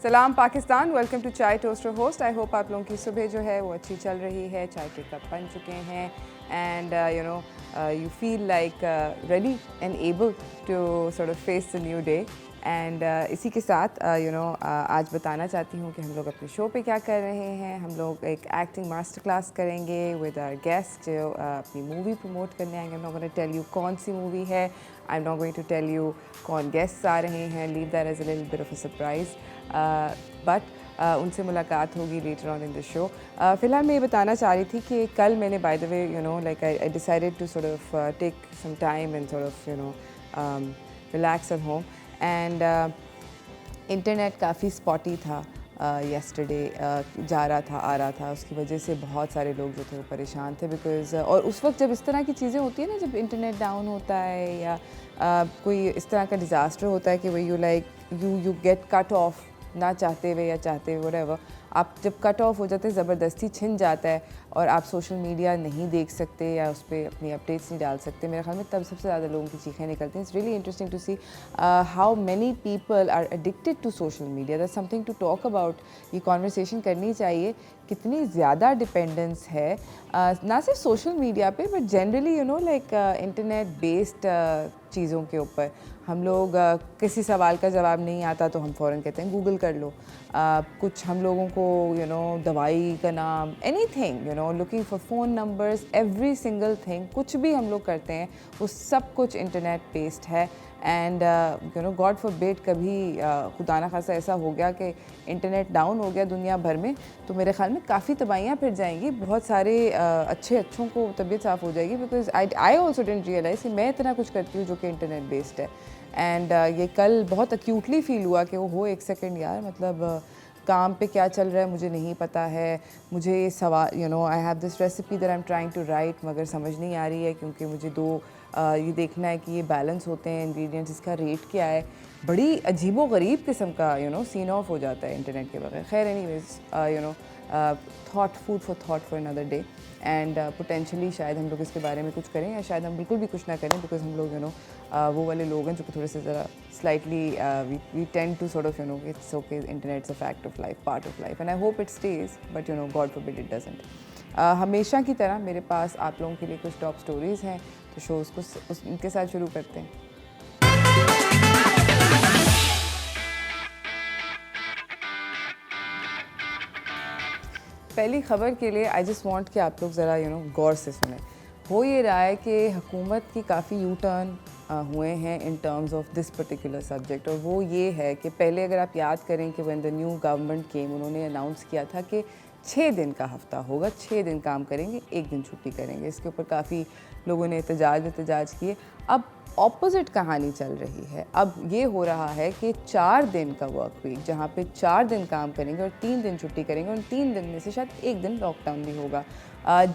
सलाम Pakistan, welcome to चाय Toaster host. I hope आप लोगों की सुबह जो है वो अच्छी चल रही है, चाय के कप बन चुके हैं and you feel like ready and able to sort of face the new day. And इसी के साथ आज बताना चाहती हूँ कि हम लोग अपने शो पे क्या कर रहे हैं। हम लोग एक एक्टिंग मास्टर क्लास करेंगे विद आवर गेस्ट जो अपनी मूवी प्रमोट करने आएंगे। I am not going to tell you कौन सी मूवी है, I am not going to tell you कौन गेस्ट्स आ रहे हैं, leave that as a little bit of a surprise, but उनसे मुलाकात होगी later on in the show. फ़िलहाल मैं ये बताना चाह रही थी कि कल मैंने by the way like I decided to sort of take some time and sort of relax at home and internet काफ़ी स्पॉटी था येस्टरडे, जा रहा था आ रहा था, उसकी वजह से बहुत सारे लोग जो थे वो परेशान थे बिकॉज़ और उस वक्त जब इस तरह की चीज़ें होती है ना, जब इंटरनेट डाउन होता है या कोई इस तरह का डिज़ास्टर होता है कि वही यू गेट कट ऑफ ना चाहते हुए या चाहते हुए व्हाटएवर, आप जब कट ऑफ हो जाते हैं, ज़बरदस्ती छिन जाता है और आप सोशल मीडिया नहीं देख सकते या उस पर अपनी अपडेट्स नहीं डाल सकते, मेरे ख्याल में तब सबसे ज़्यादा लोगों की चीखें निकलती हैं। It's really interesting to see how many people are addicted to social media. That's something to talk about. ये कॉन्वर्सेशन करनी चाहिए, कितनी ज़्यादा डिपेंडेंस है ना सिर्फ सोशल मीडिया पे but generally like internet based चीज़ों के ऊपर। हम लोग किसी सवाल का जवाब नहीं आता तो हम फ़ौरन कहते हैं गूगल कर लो। कुछ हम लोगों को दवाई का नाम, anything, looking for phone numbers, every single thing, कुछ भी हम लोग करते हैं वो सब कुछ इंटरनेट बेस्ड है। एंड गॉड फॉरबिड कभी खुदा ना खासा ऐसा हो गया कि इंटरनेट डाउन हो गया दुनिया भर में, तो मेरे ख्याल में काफ़ी तबाहियाँ फिर जाएंगी, बहुत सारे अच्छों को तबीयत साफ़ हो जाएगी। Because I also didn't realise कि मैं इतना कुछ करती हूँ जो कि इंटरनेट बेस्ड है। एंड ये कल बहुत एक्यूटली फील हुआ कि वो हो एक सेकेंड यार, मतलब काम पे क्या चल रहा है मुझे नहीं पता है। मुझे ये सवाल I have this recipe that I am trying to write, मगर समझ नहीं आ रही है क्योंकि मुझे ये देखना है कि ये बैलेंस होते हैं इंग्रेडिएंट्स, इसका रेट क्या है। बड़ी अजीबो गरीब किस्म का सीन ऑफ हो जाता है इंटरनेट के बगैर। खैर anyways thought food for another day and potentially शायद हम लोग इसके बारे में कुछ करें या शायद हम बिल्कुल भी कुछ ना करें, बिकॉज हम लोग वो वाले लोग हैं जो कि थोड़े से ज़रा slightly we tend to sort of it's okay, internet is a fact of life, part of life, and I hope it stays, but God forbid it doesn't. हमेशा की तरह मेरे पास आप लोगों के लिए कुछ टॉप स्टोरीज़ हैं, तो शो उनके साथ शुरू करते हैं। पहली ख़बर के लिए आई जस्ट वांट कि आप लोग ज़रा गौर से सुने। हो ये रहा है कि हुकूमत की काफ़ी यू टर्न हुए हैं in terms of this particular subject, और वो ये है कि पहले अगर आप याद करें कि when the new government came, उन्होंने अनाउंस किया था कि 6 दिन का हफ्ता होगा, 6 दिन काम करेंगे, 1 दिन छुट्टी करेंगे। इसके ऊपर काफ़ी लोगों ने एहतजाज किए। अब ऑपोजिट कहानी चल रही है। अब ये हो रहा है कि 4 दिन का वर्क वीक, जहाँ पे 4 दिन काम करेंगे और 3 दिन छुट्टी करेंगे, और 3 दिन में से शायद 1 दिन लॉकडाउन भी होगा।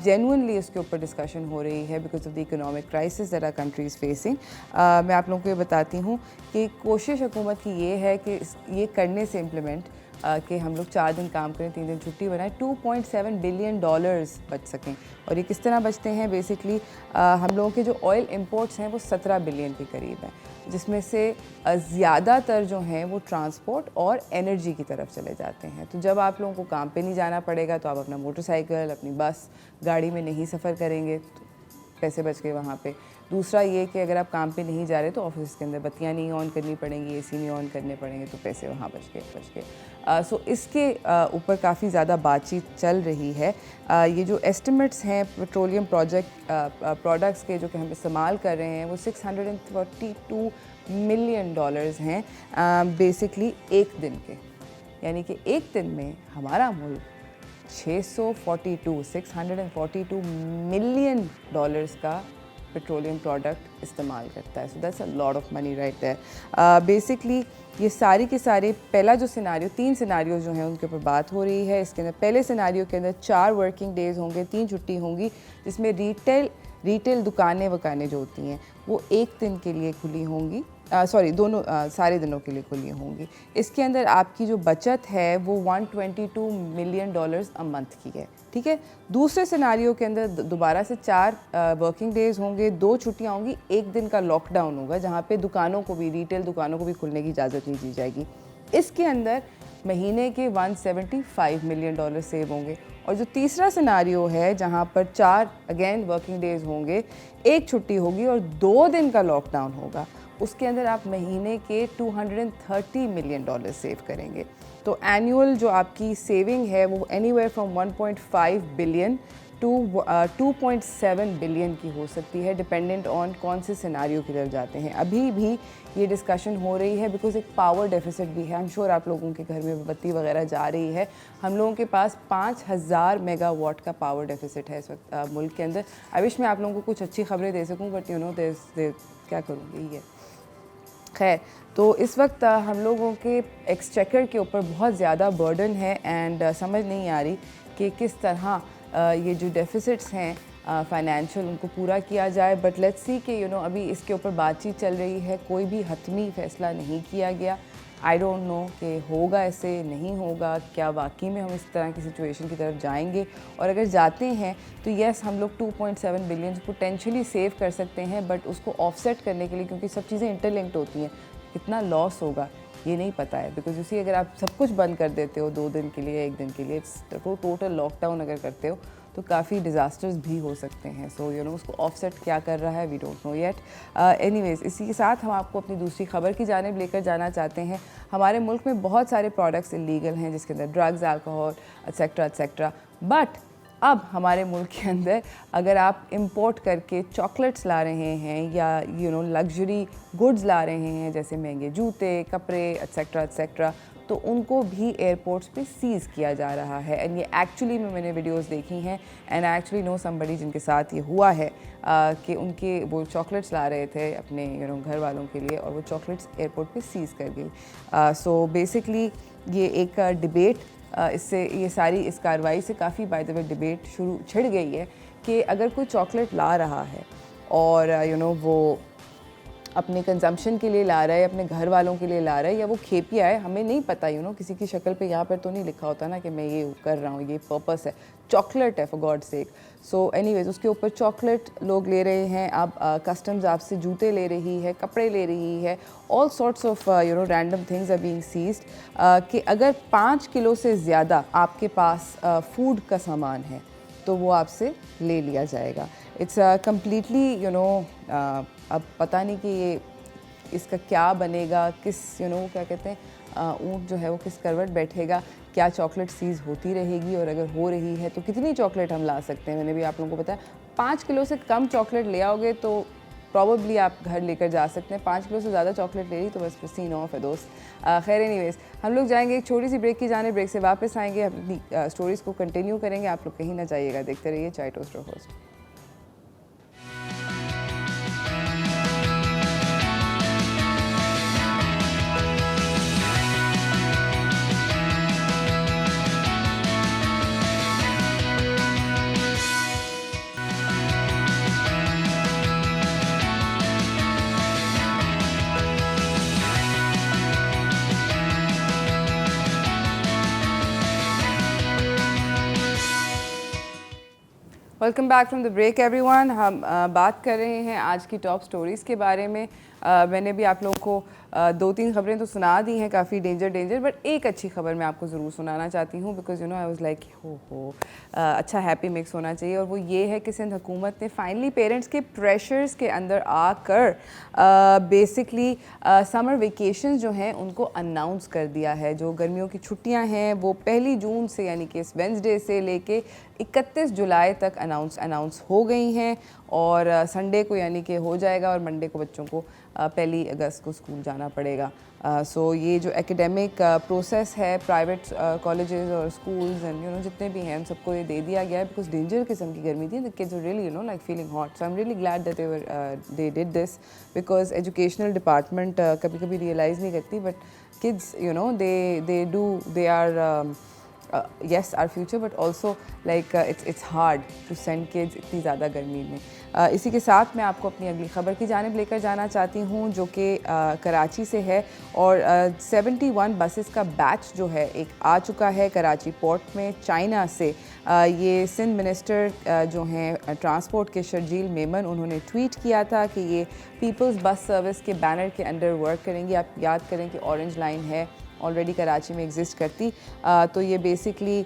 जेन्युइनली इसके ऊपर डिस्कशन हो रही है because of the economic crisis that our countries facing. मैं आप लोगों को ये बताती हूँ कि कोशिश हुकूमत की ये है कि ये करने से इम्प्लीमेंट कि हम लोग 4 दिन काम करें, 3 दिन छुट्टी बनाएं, $2.7 बिलियन बच सकें। और ये किस तरह बचते हैं? बेसिकली हम लोगों के जो ऑयल इंपोर्ट्स हैं वो 17 बिलियन के करीब हैं, जिसमें से ज़्यादातर जो हैं वो ट्रांसपोर्ट और एनर्जी की तरफ चले जाते हैं। तो जब आप लोगों को काम पे नहीं जाना पड़ेगा तो आप अपना मोटरसाइकिल, अपनी बस, गाड़ी में नहीं सफ़र करेंगे, तो पैसे बच गए वहाँ पे। दूसरा ये कि अगर आप काम पे नहीं जा रहे तो ऑफिस के अंदर बत्तियाँ नहीं ऑन करनी पड़ेंगी, एसी नहीं ऑन करने पड़ेंगे, तो पैसे वहाँ बच गए। सो इसके ऊपर काफ़ी ज़्यादा बातचीत चल रही है। ये जो एस्टिमेट्स हैं पेट्रोलियम प्रोडक्ट्स के जो कि हम इस्तेमाल कर रहे हैं वो $642 मिलियन हैं बेसिकली एक दिन के। यानी कि एक दिन में हमारा मुल्क 642 मिलियन का पेट्रोलियम प्रोडक्ट इस्तेमाल करता है। So that's a lot of money right there. Basically ये सारी के सारे, पहला जो सिनारियो, 3 सिनारियो जो हैं उनके ऊपर बात हो रही है। इसके अंदर पहले सिनारियो के अंदर 4 वर्किंग डेज़ होंगे, 3 छुट्टी होंगी, जिसमें रिटेल दुकानें वकानें जो होती हैं वो 1 दिन के लिए खुली होंगी, दोनों सारे दिनों के लिए खुली होंगी। इसके अंदर आपकी जो बचत है वो $122 मिलियन अ मंथ की है, ठीक है। दूसरे सिनारियो के अंदर दोबारा से 4 वर्किंग डेज़ होंगे, 2 छुट्टियाँ होंगी, 1 दिन का लॉकडाउन होगा, जहाँ पे दुकानों को भी, रिटेल दुकानों को भी खुलने की इजाज़त नहीं दी जाएगी। इसके अंदर महीने के $175 मिलियन सेव होंगे। और जो तीसरा सिनारियो है जहाँ पर 4 अगेन वर्किंग डेज होंगे, एक छुट्टी होगी और 2 दिन का लॉकडाउन होगा, उसके अंदर आप महीने के $230 मिलियन सेव करेंगे। तो एनुअल जो आपकी सेविंग है वो anywhere from 1.5 billion to 2.7 billion की हो सकती है, डिपेंडेंट ऑन कौन से सिनारियो की तरफ जाते हैं। अभी भी ये डिस्कशन हो रही है बिकॉज एक पावर डेफिसिट भी है। आई एम श्योर आप लोगों के घर में बत्ती वगैरह जा रही है। हम लोगों के पास 5000 मेगावाट का पावर डेफिसिट है इस वक्त मुल्क के अंदर। आई विश मैं आप लोगों को कुछ अच्छी खबरें दे सकूँ, बट यू नो क्या करूँगी ये। खैर, तो इस वक्त हम लोगों के एक्सचेकर के ऊपर बहुत ज़्यादा बर्डन है एंड समझ नहीं आ रही कि किस तरह ये जो डेफिसिट्स हैं फाइनेंशियल उनको पूरा किया जाए। बट लेट्स सी कि यू नो अभी इसके ऊपर बातचीत चल रही है, कोई भी हतमी फ़ैसला नहीं किया गया। आई डोंट नो कि होगा ऐसे नहीं होगा, क्या वाकई में हम इस तरह की सिचुएशन की तरफ जाएंगे। और अगर जाते हैं तो येस हम लोग 2.7 बिलियन पोटेंशियली सेव कर सकते हैं, बट उसको ऑफसेट करने के लिए, क्योंकि सब चीज़ें इंटरलिंक्ड होती हैं, कितना लॉस होगा ये नहीं पता है। बिकॉज उसी अगर आप सब कुछ बंद कर देते हो 2 दिन के लिए, 1 दिन के लिए, टोटल लॉकडाउन अगर करते हो तो काफ़ी डिज़ास्टर्स भी हो सकते हैं। सो यू नो उसको ऑफसेट क्या कर रहा है we don't know yet. Anyways, इसी के साथ हम आपको अपनी दूसरी खबर की जानिब लेकर जाना चाहते हैं। हमारे मुल्क में बहुत सारे प्रोडक्ट्स इलीगल हैं जिसके अंदर drugs, alcohol etcetera etcetera, but अब हमारे मुल्क के अंदर अगर आप इंपोर्ट करके चॉकलेट्स ला रहे हैं या यू नो लग्जरी गुड्स ला रहे हैं जैसे महंगे जूते, कपड़े एट्सेट्रा एट्सेट्रा, तो उनको भी एयरपोर्ट्स पे सीज़ किया जा रहा है। एंड ये एक्चुअली मैंने वीडियोस देखी हैं and I actually know somebody जिनके साथ ये हुआ है कि उनके वो चॉकलेट्स ला रहे थे अपने यू नो घर वालों के लिए और वो चॉकलेट्स एयरपोर्ट पे सीज़ कर गई। सो बेसिकली ये एक डिबेट इससे इस कार्रवाई से काफ़ी बाय द वे डिबेट छिड़ गई है कि अगर कोई चॉकलेट ला रहा है और यू नो वो अपने कंजम्पशन के लिए ला रहा है, अपने घर वालों के लिए ला रहा है, या वो खेपिया है, हमें नहीं पता। यू नो किसी की शक्ल पे यहाँ पर तो नहीं लिखा होता ना कि मैं ये कर रहा हूँ, ये पर्पस है, चॉकलेट है for God sake. So anyways उसके ऊपर चॉकलेट लोग ले रहे हैं। अब कस्टम्स आपसे जूते ले रही है, कपड़े ले रही है, all sorts of you know random things are being seized. कि अगर 5 किलो से ज़्यादा आपके पास फूड का सामान है तो वो आपसे ले लिया जाएगा। इट्स कम्प्लीटली यू नो अब पता नहीं कि ये इसका क्या बनेगा, किस यू नो क्या कहते हैं ऊँट जो है वो किस करवट बैठेगा, क्या चॉकलेट सीज़ होती रहेगी और अगर हो रही है तो कितनी चॉकलेट हम ला सकते हैं। मैंने भी आप लोगों को बताया 5 किलो से कम चॉकलेट ले आओगे तो प्रॉबली आप घर लेकर जा सकते हैं। 5 किलो से ज़्यादा चॉकलेट ले रही तो बस सीन ऑफ है दोस्त। खैर एनीवेज हम लोग जाएंगे एक छोटी सी ब्रेक की जाने, ब्रेक से वापस आएंगे, अपनी स्टोरीज़ को कंटिन्यू करेंगे। आप लोग कहीं ना जाइएगा, देखते रहिए Chai Toaster host. Welcome back from the break everyone. हम बात कर रहे हैं आज की टॉप स्टोरीज़ के बारे में। मैंने भी आप लोगों को 2-3 खबरें तो सुना दी हैं, काफ़ी डेंजर, बट एक अच्छी खबर मैं आपको ज़रूर सुनाना चाहती हूँ because you know I was like हो अच्छा हैप्पी मिक्स होना चाहिए। और वो ये है कि सिंध हुकूमत ने फाइनली पेरेंट्स के प्रेशर्स के अंदर आकर बेसिकली समर वेकेशंस जो हैं उनको अनाउंस कर दिया है। जो गर्मियों की छुट्टियाँ हैं वो 1 जून से यानी कि इस वेंसडे से लेके 31 जुलाई तक अनाउंस हो गई हैं और संडे को यानी कि हो जाएगा और मंडे को बच्चों को 1 अगस्त को स्कूल जाना पड़ेगा। सो ये जो एकेडमिक प्रोसेस है प्राइवेट कॉलेजेस और स्कूल्स एंड यू नो जितने भी हैं उन सबको ये दे दिया गया है बिकॉज डेंजर किस्म की गर्मी थी। The kids were really you know like feeling hot. So I am really glad that they did this because educational department कभी कभी रियलाइज़ नहीं करती but kids you know they are yes our future but also like it's hard to send kids इतनी ज़्यादा गर्मी में। इसी के साथ मैं आपको अपनी अगली ख़बर की जानिब लेकर जाना चाहती हूँ जो कि कराची से है और 71 बसेस का बैच जो है एक आ चुका है कराची पोर्ट में चाइना से। ये सिंध मिनिस्टर जो हैं ट्रांसपोर्ट के शर्जील मेमन, उन्होंने ट्वीट किया था कि ये पीपल्स बस सर्विस के बैनर के अंडर वर्क करेंगी। आप याद करें कि ऑरेंज लाइन है ऑलरेडी कराची में एग्जिस्ट करती। तो ये basically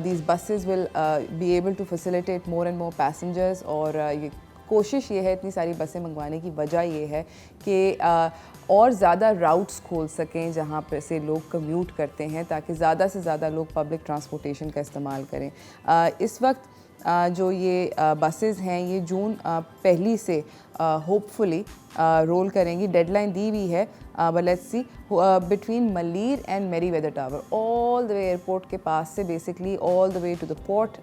these buses will be able to facilitate more and more passengers। और ये कोशिश ये है, इतनी सारी बसें मंगवाने की वजह ये है कि और ज़्यादा राउट्स खोल सकें जहाँ पर से लोग कम्यूट करते हैं, ताकि ज़्यादा से ज़्यादा लोग पब्लिक ट्रांसपोर्टेशन का इस्तेमाल करें। इस वक्त जो ये बसेस हैं ये जून पहली से होपफुली रोल करेंगी। डेडलाइन दी हुई है, but let's see, between Malir and Merewether tower, all the way airport के पास से basically all the way to the port.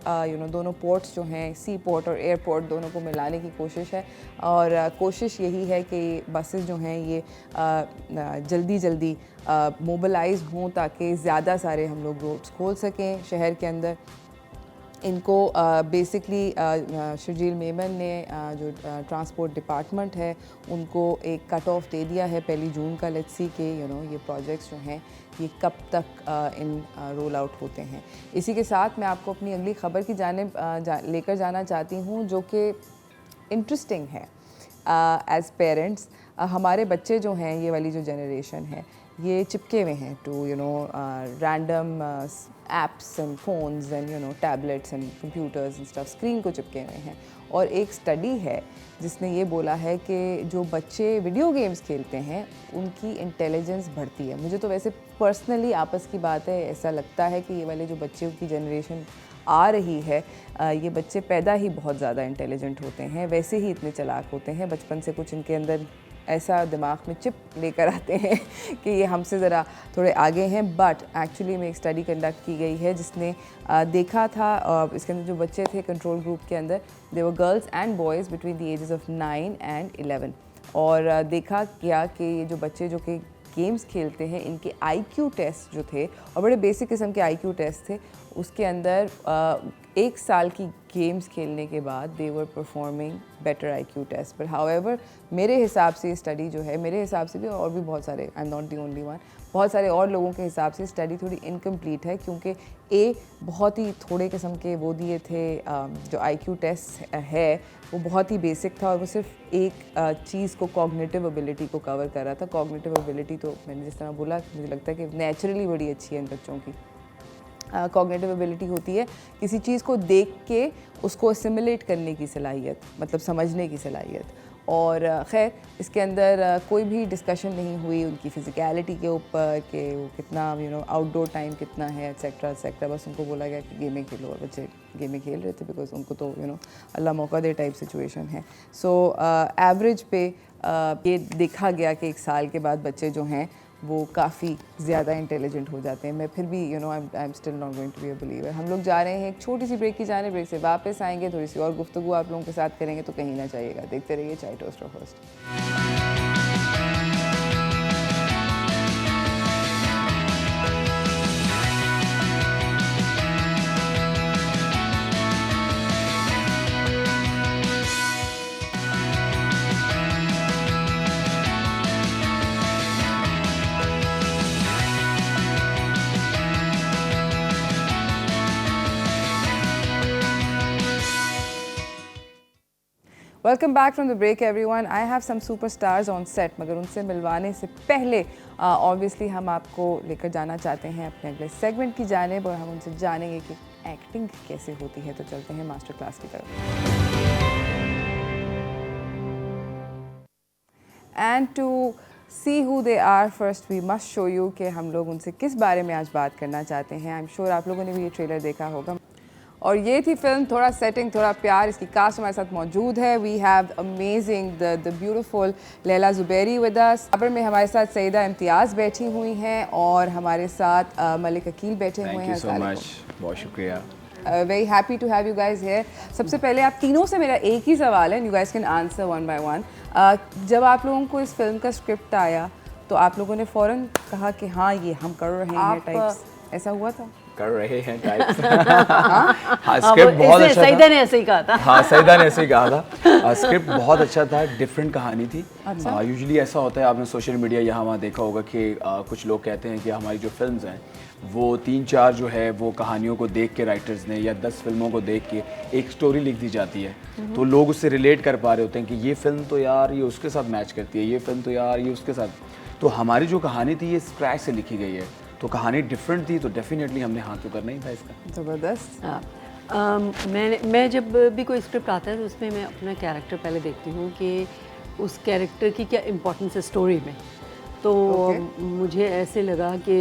दोनों पोर्ट्स जो हैं, सी पोर्ट और एयरपोर्ट, दोनों को मिलाने की कोशिश है। और कोशिश यही है कि बसेस जो हैं ये जल्दी जल्दी मोबिलाइज हों, ताकि ज़्यादा सारे हम लोग रोड्स खोल सकें शहर के अंदर। इनको बेसिकली शर्जील मेमन ने जो ट्रांसपोर्ट डिपार्टमेंट है उनको एक कट ऑफ दे दिया है 1 जून का। लेट्स सी कि ये प्रोजेक्ट्स जो हैं ये कब तक इन रोल आउट होते हैं। इसी के साथ मैं आपको अपनी अगली ख़बर की जानिब लेकर जाना चाहती हूँ, जो कि इंटरेस्टिंग है। एज़ पेरेंट्स हमारे बच्चे जो हैं, ये वाली जो जनरेशन है, ये चिपके हुए हैं to random apps and phones and tablets and computers and stuff, screen को चिपके हुए हैं। और एक स्टडी है जिसने ये बोला है कि जो बच्चे वीडियो गेम्स खेलते हैं उनकी इंटेलिजेंस बढ़ती है। मुझे तो वैसे पर्सनली, आपस की बात है, ऐसा लगता है कि ये वाले जो बच्चों की जनरेशन आ रही है, ये बच्चे पैदा ही बहुत ज़्यादा इंटेलिजेंट होते हैं, वैसे ही इतने चालाक होते हैं। बचपन से कुछ इनके अंदर ऐसा दिमाग में चिप लेकर आते हैं कि ये हमसे ज़रा थोड़े आगे हैं। बट एक्चुअली में एक स्टडी कंडक्ट की गई है जिसने देखा था, इसके अंदर जो बच्चे थे कंट्रोल ग्रुप के अंदर, they were girls and boys between the ages of 9 and 11। और देखा क्या कि ये जो बच्चे जो कि गेम्स खेलते हैं, इनके IQ टेस्ट जो थे, और बड़े बेसिक किस्म के IQ टेस्ट थे, उसके अंदर 1 साल की गेम्स खेलने के बाद they were performing better IQ test. But however मेरे हिसाब से ये स्टडी जो है, मेरे हिसाब से भी, और भी बहुत सारे, आई am not the only one, बहुत सारे और लोगों के हिसाब से स्टडी थोड़ी इनकम्प्लीट है, क्योंकि बहुत ही थोड़े किस्म के वो दिए थे। जो IQ टेस्ट है वो बहुत ही बेसिक था, और वो सिर्फ एक चीज़ को, कॉग्निटिव एबिलिटी को कवर कर रहा था। कॉग्निटिव एबिलिटी तो मैंने जिस तरह बोला, मुझे लगता है कि नेचुरली बड़ी अच्छी है इन बच्चों की। कॉग्निटिव एबिलिटी होती है किसी चीज़ को देख के उसको असिमिलेट करने की सलाहियत, मतलब समझने की सलाहियत। और ख़ैर इसके अंदर कोई भी डिस्कशन नहीं हुई उनकी फ़िज़िकलिटी के ऊपर कि वो कितना आउटडोर टाइम कितना है, एक्सेट्रा एक्सेट्रा। बस उनको बोला गया कि गेमें खेलो, और बच्चे गेमें खेल रहे थे, बिकॉज उनको तो अल्लाह मौका दे टाइप सिचुएशन है। सो एवरेज पे ये देखा गया कि 1 साल के बाद बच्चे जो हैं वो काफ़ी ज़्यादा इंटेलिजेंट हो जाते हैं। मैं फिर भी I am still not going to be a believer. हम लोग जा रहे हैं एक छोटी सी ब्रेक की जाने, ब्रेक से वापस आएंगे, थोड़ी सी और गुफ्तगू आप लोगों के साथ करेंगे, तो कहीं ना जाइएगा, देखते रहिए Chai Toaster first. Welcome back from the break everyone. I have some superstars on set, मगर उनसे मिलवाने से पहले ऑब्वियसली हम आपको लेकर जाना चाहते हैं अपने अगले सेगमेंट की जानिब, और हम उनसे जानेंगे कि एक्टिंग कैसे होती है। तो चलते हैं मास्टर क्लास की तरफ। And to see who they are, first we must show you कि हम लोग उनसे किस बारे में आज बात करना चाहते हैं। आई एम श्योर आप लोगों ने भी ये ट्रेलर देखा होगा। और ये थी फिल्म थोड़ा सेटिंग थोड़ा प्यार। इसकी कास्ट हमारे साथ मौजूद है। We have amazing the beautiful Laila Zuberi with us. खबर में हमारे साथ सईदा इम्तियाज़ बैठी हुई हैं, और हमारे साथ मलिक अकील बैठे हुए हैं। थैंक यू सो मच, बहुत शुक्रिया। Very happy to have you guys here. सबसे पहले आप तीनों से मेरा एक ही सवाल है, you guys can answer one by one. जब आप लोगों को इस फिल्म का स्क्रिप्ट आया तो आप लोगों ने फ़ौरन कहा कि हाँ ये हम कर रहे हैं टाइप्स, ऐसा हुआ था? कर रहे हैं टाइप्स। हाँ, स्क्रिप्ट बहुत अच्छा था। सईदा ने ऐसे ही कहा था। हाँ, सईदा ने ऐसे ही कहा था। स्क्रिप्ट बहुत अच्छा था, डिफरेंट कहानी थी। यूजुअली ऐसा होता है, आपने सोशल मीडिया यहाँ वहाँ देखा होगा कि कुछ लोग कहते हैं कि हमारी जो फिल्म्स हैं वो 3-4 जो है वो कहानियों को देख के राइटर्स ने, या 10 फिल्मों को देख के एक स्टोरी लिख दी जाती है, तो लोग उससे रिलेट कर पा रहे होते हैं कि ये फिल्म तो यार ये उसके साथ मैच करती है, ये फिल्म तो यार ये उसके साथ। तो हमारी जो कहानी थी ये स्क्रैच से लिखी गई है, तो कहानी डिफरेंट थी, तो डेफिनेटली हमने हाथ तो करना ही था इसका। ज़बरदस्त। हाँ, मैं जब भी कोई स्क्रिप्ट आता है तो उसमें मैं अपना कैरेक्टर पहले देखती हूँ कि उस कैरेक्टर की क्या इम्पोर्टेंस है स्टोरी में। तो मुझे ऐसे लगा कि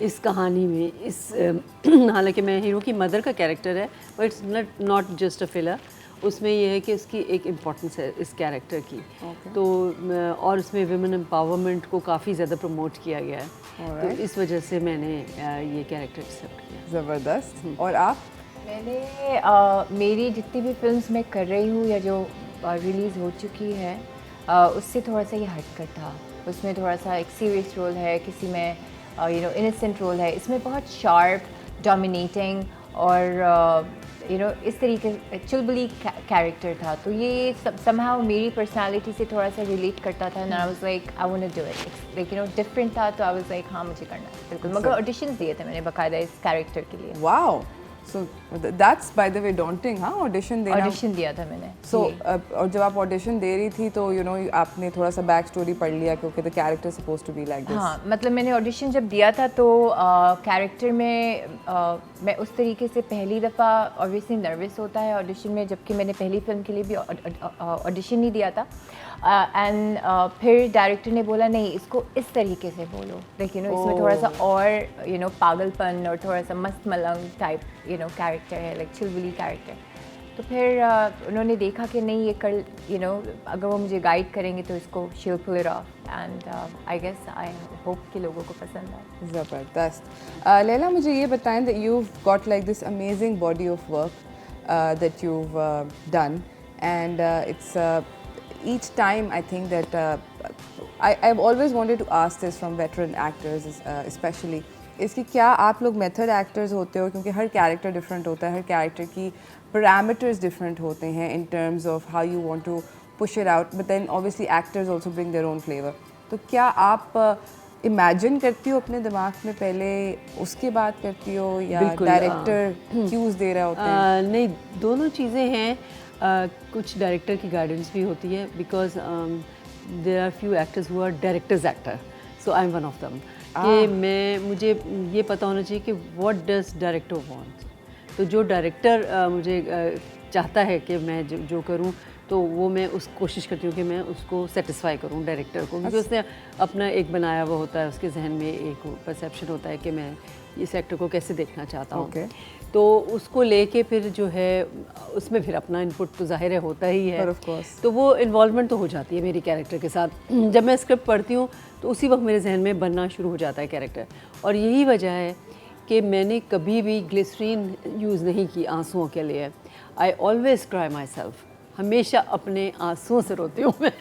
इस कहानी में हालांकि मैं हीरो की मदर का कैरेक्टर है, but it's not just a filler. उसमें यह है कि उसकी एक इम्पोर्टेंस है इस कैरेक्टर की। तो और उसमें विमेन एम्पावरमेंट को काफ़ी ज़्यादा प्रमोट किया गया है। तो इस वजह से मैंने ये कैरेक्टर एक्सेप्ट किया। ज़बरदस्त। और आप? मैंने मेरी जितनी भी फिल्म्स मैं कर रही हूँ या जो रिलीज़ हो चुकी है उससे थोड़ा सा ये हटकर था। उसमें थोड़ा सा एक सीरियस रोल है, किसी में इनोसेंट रोल है। इसमें बहुत शार्प, डोमिनेटिंग और इस तरीके चुलबुली कैरेक्टर था। तो ये समहाउ मेरी पर्सनालिटी से थोड़ा सा रिलेट करता था। And I was like I want to do it, like different था। तो आई वाज लाइक हाँ मुझे करना है बिल्कुल। मगर ऑडिशंस दिए थे मैंने बाकायदा इस कैरेक्टर के लिए। Wow, so that's bye the way daunting. हाँ, ऑडिशन देना। ऑडिशन दिया था मैंने। सो और जब आप ऑडिशन दे रही थी तो आपने थोड़ा सा बैक स्टोरी पढ़ लिया क्योंकि the character suppose to be like this. हाँ, मतलब मैंने ऑडिशन जब दिया था तो कैरेक्टर में मैं उस तरीके से पहली दफ़ा ऑब्वियसली नर्वस होता है ऑडिशन में, जबकि मैंने पहली फिल्म के लिए भी ऑडिशन नहीं दिया था। एंड फिर डायरेक्टर ने बोला नहीं इसको इस तरीके से बोलो, लेकिन इसमें थोड़ा सा और पागलपन और थोड़ा सा मस्त मलंग टाइप कैरेक्टर है, लाइक चिलबुली कैरेक्टर। तो फिर उन्होंने देखा कि नहीं ये कर अगर वो मुझे गाइड करेंगे तो इसको she will pull it off. And I guess I hope कि लोगों को पसंद आए। ज़बरदस्त। लैला, मुझे ये बताएं that you got like this amazing body of work that you done and it's each time I think that I've always wanted to ask this from veteran actors especially, इसकी क्या आप लोग मेथड एक्टर्स होते हो? क्योंकि हर character different होता है, हर character की पैरामीटर्स डिफरेंट होते हैं in terms of how you want to push it out, but then obviously actors also bring their own flavor. तो क्या आप इमेजिन करती हो अपने दिमाग में पहले, उसके बाद करती हो, या डायरेक्टर क्यूज दे रहा होता है? नहीं, दोनों चीज़ें हैं। कुछ डायरेक्टर की गाइडेंस भी होती है, because there are few actors who are directors actor, so I am one of them. कि मुझे ये पता होना चाहिए कि व्हाट डज डायरेक्टर वांट। तो जो डायरेक्टर मुझे चाहता है कि मैं जो करूं, तो वो मैं उस कोशिश करती हूँ कि मैं उसको सेटिस्फाई करूँ डायरेक्टर को, क्योंकि उसने अपना एक बनाया हुआ होता है, उसके जहन में एक परसेप्शन होता है कि मैं इस एक्टर को कैसे देखना चाहता हूँ। तो उसको लेके फिर जो है उसमें फिर अपना इनपुट तो ज़ाहिर है होता ही है। तो वो इन्वॉल्वमेंट तो हो जाती है मेरी कैरेक्टर के साथ। जब मैं स्क्रिप्ट पढ़ती हूँ तो उसी वक्त मेरे जहन में बनना शुरू हो जाता है कैरेक्टर। और यही वजह है कि मैंने कभी भी ग्लिसरीन यूज़ नहीं की आंसुओं के लिए। I always cry my self, हमेशा अपने आंसुओं से रोती हूँ मैं।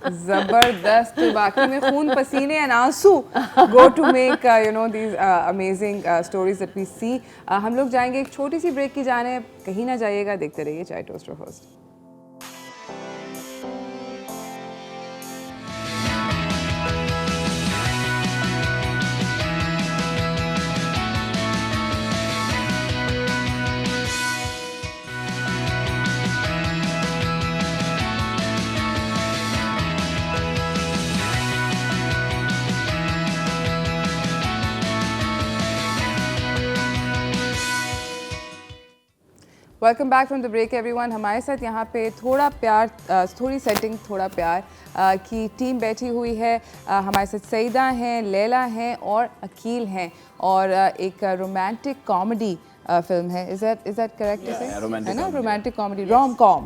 ज़बरदस्त। बाकी में खून पसीने एंड आंसू go to make these amazing stories that we see. हम लोग जाएंगे एक छोटी सी ब्रेक की जाने, कहीं ना जाइएगा, देखते रहिए Chai Toaster first. Welcome back from the break everyone. हमारे साथ यहाँ पे थोड़ा प्यार, थोड़ी सेटिंग, थोड़ा प्यार की टीम बैठी हुई है। हमारे साथ सईदा हैं, लैला हैं और अकील हैं, और एक रोमांटिक कॉमेडी फिल्म है। इज दैट करेक्ट टू से? है ना, romantic comedy, rom com.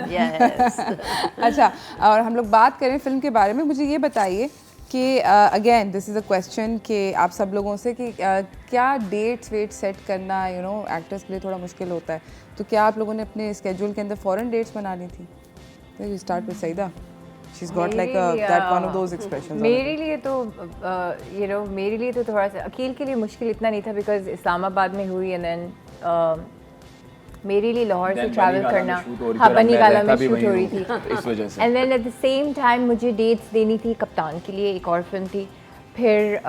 Yes. अच्छा, और हम लोग बात करें फिल्म के बारे में। मुझे ये बताइए कि again this is a question कि आप सब लोगों से कि क्या डेट्स वेट सेट करना एक्टर्स के लिए थोड़ा मुश्किल होता है, तो क्या आप लोगों ने अपने स्केड्यूल के अंदर फ़ौरन डेट्स बना ली थी? तो you start with Saida. She's got like that one of those expressions. मेरे लिए तो मेरे लिए तो थोड़ा सा, अकील के लिए मुश्किल इतना नहीं था बिकॉज इस्लामाबाद में हुई, एंड देन मेरे लिए लाहौर से ट्रैवल करना, हाँ बनी वाला में शूट हो रही थी इस वजह से। And then at the same time मुझे डेट्स देनी थी कप्तान के लिए, एक और फिल्म थी। फिर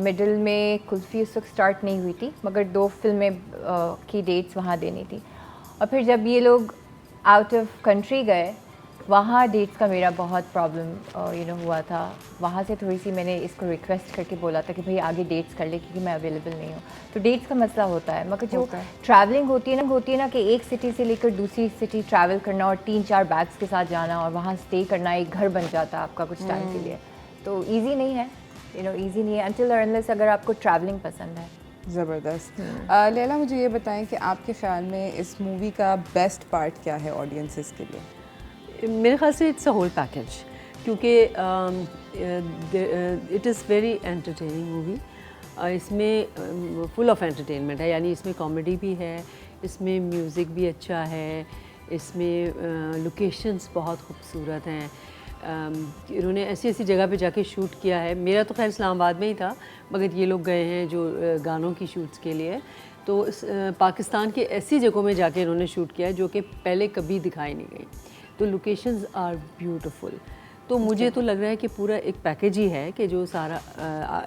मिडिल में कुल्फ़ी उस वक्त स्टार्ट नहीं हुई थी, मगर 2 फिल्में की डेट्स वहाँ देनी थी। और फिर जब ये लोग आउट ऑफ कंट्री गए वहाँ डेट्स का मेरा बहुत प्रॉब्लम हुआ था। वहाँ से थोड़ी सी मैंने इसको रिक्वेस्ट करके बोला था कि भाई आगे डेट्स कर ले क्योंकि मैं अवेलेबल नहीं हूँ। तो डेट्स का मसला होता है, मगर जो ट्रैवलिंग होती है ना कि एक सिटी से लेकर दूसरी सिटी ट्रैवल करना और 3-4 बैग्स के साथ जाना और वहाँ स्टे करना, एक घर बन जाता है आपका कुछ टाइम के लिए। तो ईजी नहीं है, ईजी नहीं है अनटिल और अनलेस अगर आपको ट्रैवलिंग पसंद है। ज़बरदस्त। लैला, मुझे ये बताएं कि आपके ख्याल में इस मूवी का बेस्ट पार्ट क्या है ऑडियंसेस के लिए? मेरे ख्याल से इट्स अ होल पैकेज, क्योंकि it is very entertaining movie. इसमें फुल ऑफ एंटरटेनमेंट है, यानी इसमें कॉमेडी भी है, इसमें म्यूज़िक भी अच्छा है, इसमें लोकेशंस बहुत खूबसूरत हैं। इन्होंने ऐसी ऐसी जगह पे जाके शूट किया है। मेरा तो खैर इस्लामाबाद में ही था, मगर ये लोग गए हैं जो गानों की शूट्स के लिए, तो पाकिस्तान के ऐसी जगहों में जाके इन्होंने शूट किया है जो कि पहले कभी दिखाई नहीं गई। तो लोकेशंस आर ब्यूटीफुल। तो मुझे तो लग रहा है कि पूरा एक पैकेज ही है कि जो सारा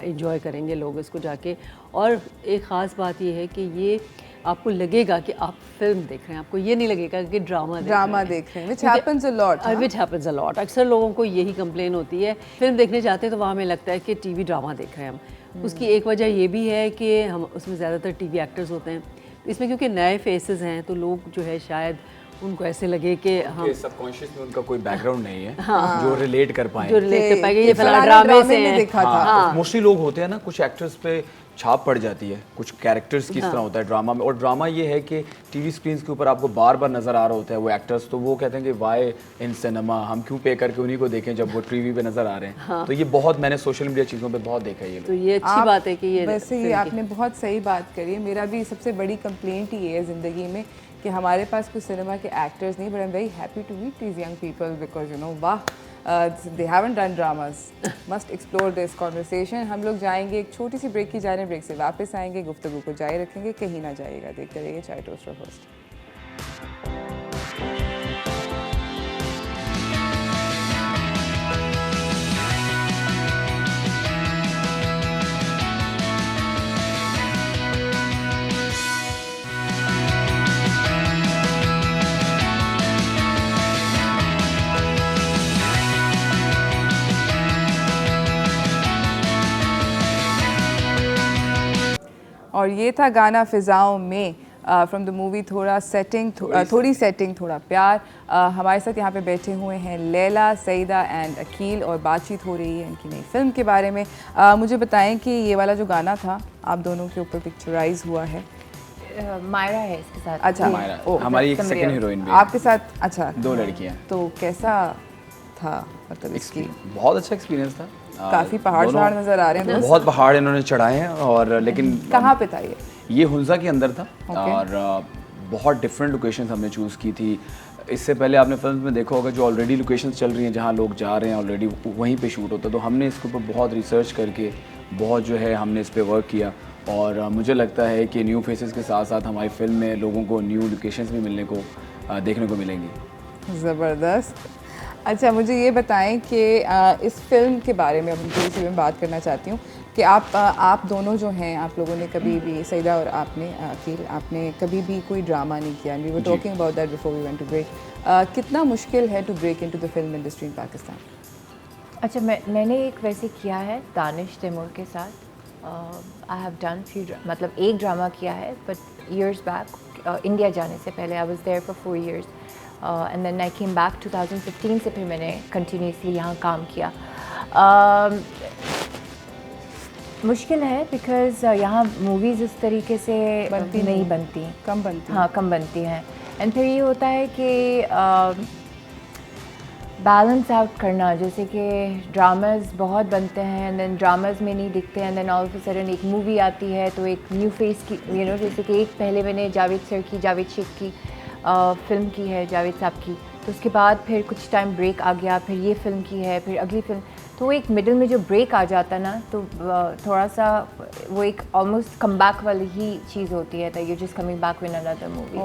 एंजॉय करेंगे लोग इसको जाके। और एक ख़ास बात ये है कि ये आपको लगेगा कि आप फिल्म देख रहे हैं, आपको ये नहीं लगेगा कि ड्रामा देख रहे हैं, which happens a lot, which happens a lot। अक्सर लोगों को यही कंप्लेन होती है, फिल्म देखने जाते हैं तो वहाँ हमें लगता है कि टीवी ड्रामा देख रहे हैं हम। उसकी एक वजह ये भी है कि हम उसमें ज़्यादातर टीवी एक्टर्स होते हैं, इसमें क्योंकि नए फेसेस हैं तो लोग जो है शायद उनको ऐसे लगे कि हम सबकॉन्शियस में उनका कोई बैकग्राउंड नहीं है जो रिलेट कर पाए, ये फलाना ड्रामे से देखा था। मोस्टली लोग होते हैं ना, कुछ एक्टर्स पे छाप पड़ जाती है, कुछ कैरेक्टर्स किस तरह होता है ड्रामा में। और ड्रामा ये है कि टीवी स्क्रीन के ऊपर आपको बार बार नज़र आ रहा होता है वो एक्टर्स, तो वो कहते हैं कि वाई इन सिनेमा, हम क्यों पे करके उन्हीं को देखें जब वो टीवी पे नज़र आ रहे हैं। तो ये बहुत मैंने सोशल मीडिया चीज़ों पे बहुत देखा है ये। तो ये अच्छी बात है कि ये वैसे ये आपने बहुत सही बात करी है। मेरा भी सबसे बड़ी कंप्लेंट ही है ज़िंदगी में कि हमारे पास कुछ सिनेमा के एक्टर्स नहीं, but I am very happy to meet these young people because वाह, they haven't done dramas. Must explore this conversation. हम लोग जाएंगे एक छोटी सी ब्रेक की जा रहे हैं, ब्रेक से वापस आएंगे, गुफ्तगू को जारी रखेंगे, कहीं ना जाइएगा, देखते रहिए चाय टोस्टर होस्ट। और ये था गाना फ़िज़ाओं में फ्रॉम द मूवी थोड़ी सेटिंग थोड़ा प्यार। हमारे साथ यहाँ पे बैठे हुए हैं लैला, सईदा एंड अकील और बातचीत हो रही है इनकी नई फिल्म के बारे में। मुझे बताएं कि ये वाला जो गाना था आप दोनों के ऊपर पिक्चराइज हुआ है। मायरा है इसके साथ। अच्छा, मायरा हमारी एक सेकंड हीरोइन भी आपके साथ। अच्छा, 2 लड़कियाँ। तो कैसा था, मतलब इसकी? बहुत अच्छा एक्सपीरियंस था। काफ़ी पहाड़ नज़र आ रहे हैं। बहुत पहाड़ इन्होंने चढ़ाए हैं, और लेकिन कहाँ पे था ये हुंजा के अंदर था। और बहुत डिफरेंट लोकेशंस हमने चूज़ की थी। इससे पहले आपने फिल्म में देखा होगा जो ऑलरेडी लोकेशंस चल रही हैं जहाँ लोग जा रहे हैं ऑलरेडी वहीं पे शूट होता है। तो हमने इसके ऊपर बहुत रिसर्च करके बहुत जो है हमने इस पर वर्क किया, और मुझे लगता है कि न्यू फेसेस के साथ साथ हमारी फिल्म में लोगों को न्यू लोकेशंस भी मिलने को देखने को मिलेंगी। ज़बरदस्त। अच्छा, मुझे ये बताएं कि इस फिल्म के बारे में अब थोड़ी सी मैं बात करना चाहती हूँ कि आप दोनों जो हैं, आप लोगों ने कभी भी, सईदा और आपने अकील, आपने कभी भी कोई ड्रामा नहीं किया। We were talking about that before we went to break. कितना मुश्किल है to break into the film industry in Pakistan? अच्छा, मैंने एक वैसे किया है दानिश तैमूर के साथ। आई हैव डन फ्यू, मतलब एक ड्रामा किया है, बट ईयर्स बैक इंडिया जाने से पहले। I was there for 4 years and then I came back 2015 से फिर मैंने कंटिन्यूसली यहाँ काम किया। मुश्किल है बिकॉज़ यहाँ मूवीज़ उस तरीके से नहीं बनती, कम बनती। हाँ, कम बनती हैं। एंड फिर ये होता है कि बैलेंस आउट करना, जैसे कि ड्रामास बहुत बनते हैं एंड देन ड्रामास में नहीं दिखते, and then all of a sudden एक मूवी आती है तो एक न्यू फेस की, जैसे कि एक पहले मैंने जावेद शेख की फ़िल्म की है, जावेद साहब की, तो उसके बाद फिर कुछ टाइम ब्रेक आ गया, फिर ये फ़िल्म की है, फिर अगली फ़िल्म। तो एक मिडिल में जो ब्रेक आ जाता ना, तो थोड़ा सा वो एक ऑलमोस्ट कम बैक वाली ही चीज़ होती है, that you just coming back with another movie.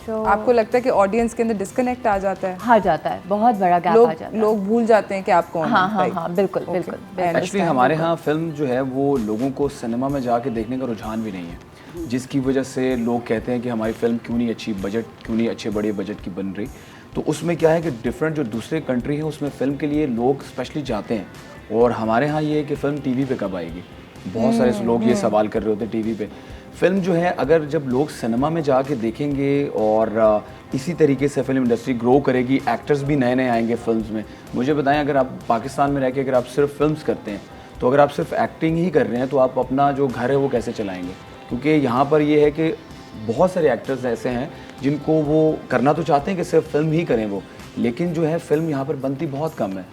So आपको लगता है कि ऑडियंस के अंदर डिस्कनेक्ट आ जाता है? हाँ, जाता है, बहुत बड़ा गैप आ जाता है। लोग भूल जाते हैं कि आप कौन हाँ, हैं। हाँ, हाँ, बिल्कुल, बिल्कुल। एक्चुअली हमारे यहाँ फिल्म जो है वो लोगों को सिनेमा में जाके देखने का रुझान भी नहीं है, जिसकी वजह से लोग कहते हैं कि हमारी फिल्म क्यों नहीं अच्छे बड़े बजट की बन रही। तो उसमें क्या है कि डिफरेंट जो दूसरे कंट्री है उसमें फ़िल्म के लिए लोग स्पेशली जाते हैं, और हमारे यहाँ ये है कि फ़िल्म टीवी पे कब आएगी। बहुत सारे लोग ये सवाल कर रहे होते हैं टीवी पे। फिल्म जो है अगर जब लोग सिनेमा में जाके देखेंगे और इसी तरीके से फिल्म इंडस्ट्री ग्रो करेगी, एक्टर्स भी नए नए आएंगे फिल्म्स में। मुझे बताएं, अगर आप पाकिस्तान में रह के अगर आप सिर्फ फिल्म्स करते हैं, तो अगर आप सिर्फ एक्टिंग ही कर रहे हैं तो आप अपना जो घर है वो कैसे चलाएंगे? क्योंकि यहाँ पर ये है कि बहुत सारे एक्टर्स ऐसे हैं जिनको वो करना तो चाहते हैं कि सिर्फ फिल्म ही करें वो, लेकिन जो है फिल्म यहाँ पर बनती बहुत कम है।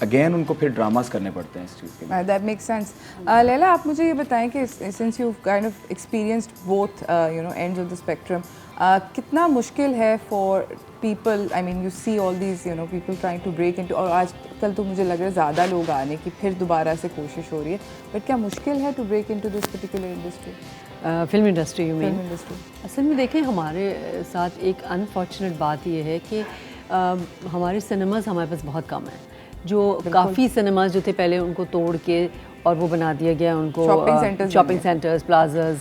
अगेन उनको फिर ड्रामास करने पड़ते हैं इस चीज़ के लिए। That makes sense. लैला, आप मुझे ये बताएं कि since you've kind of experienced both ends of the spectrum, कितना मुश्किल है for people, I mean you see all these people trying to break into, और आजकल तो मुझे लग रहा है ज़्यादा लोग आने की फिर दोबारा से कोशिश हो रही है, बट क्या मुश्किल है to break into this particular industry? Film industry you mean? Film industry असल में देखें, हमारे साथ एक अनफॉर्चुनेट बात ये है कि हमारे सिनेमाज हमारे पास बहुत कम हैं। जो काफ़ी सिनेमाज जो थे पहले उनको तोड़ के और वो बना दिया गया उनको शॉपिंग सेंटर्स, प्लाजाज।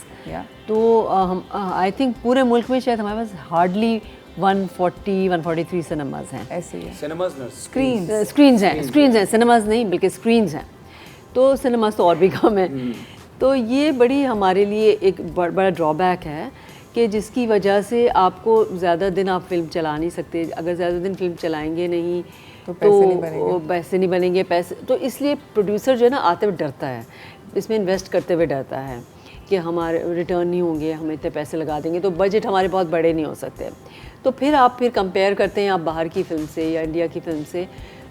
तो हम आई थिंक पूरे मुल्क में शायद हमारे पास हार्डली 143 सिनेमाज हैं। ऐसे ही स्क्रीन्स हैं, सिनेमाज नहीं बल्कि स्क्रीन्स हैं। तो सिनेमाज तो और भी कम है। तो ये बड़ी हमारे लिए एक बड़ा ड्रॉबैक है कि जिसकी वजह से आपको ज़्यादा दिन आप फिल्म चला नहीं सकते। अगर ज़्यादा दिन फिल्म चलाएंगे नहीं तो पैसे नहीं बनेंगे। तो इसलिए प्रोड्यूसर जो है ना आते हुए डरता है, इसमें इन्वेस्ट करते हुए डरता है कि हमारे रिटर्न नहीं होंगे, हम इतने पैसे लगा देंगे तो बजट हमारे बहुत बड़े नहीं हो सकते। तो फिर आप कंपेयर करते हैं आप बाहर की फिल्म से या इंडिया की फिल्म से,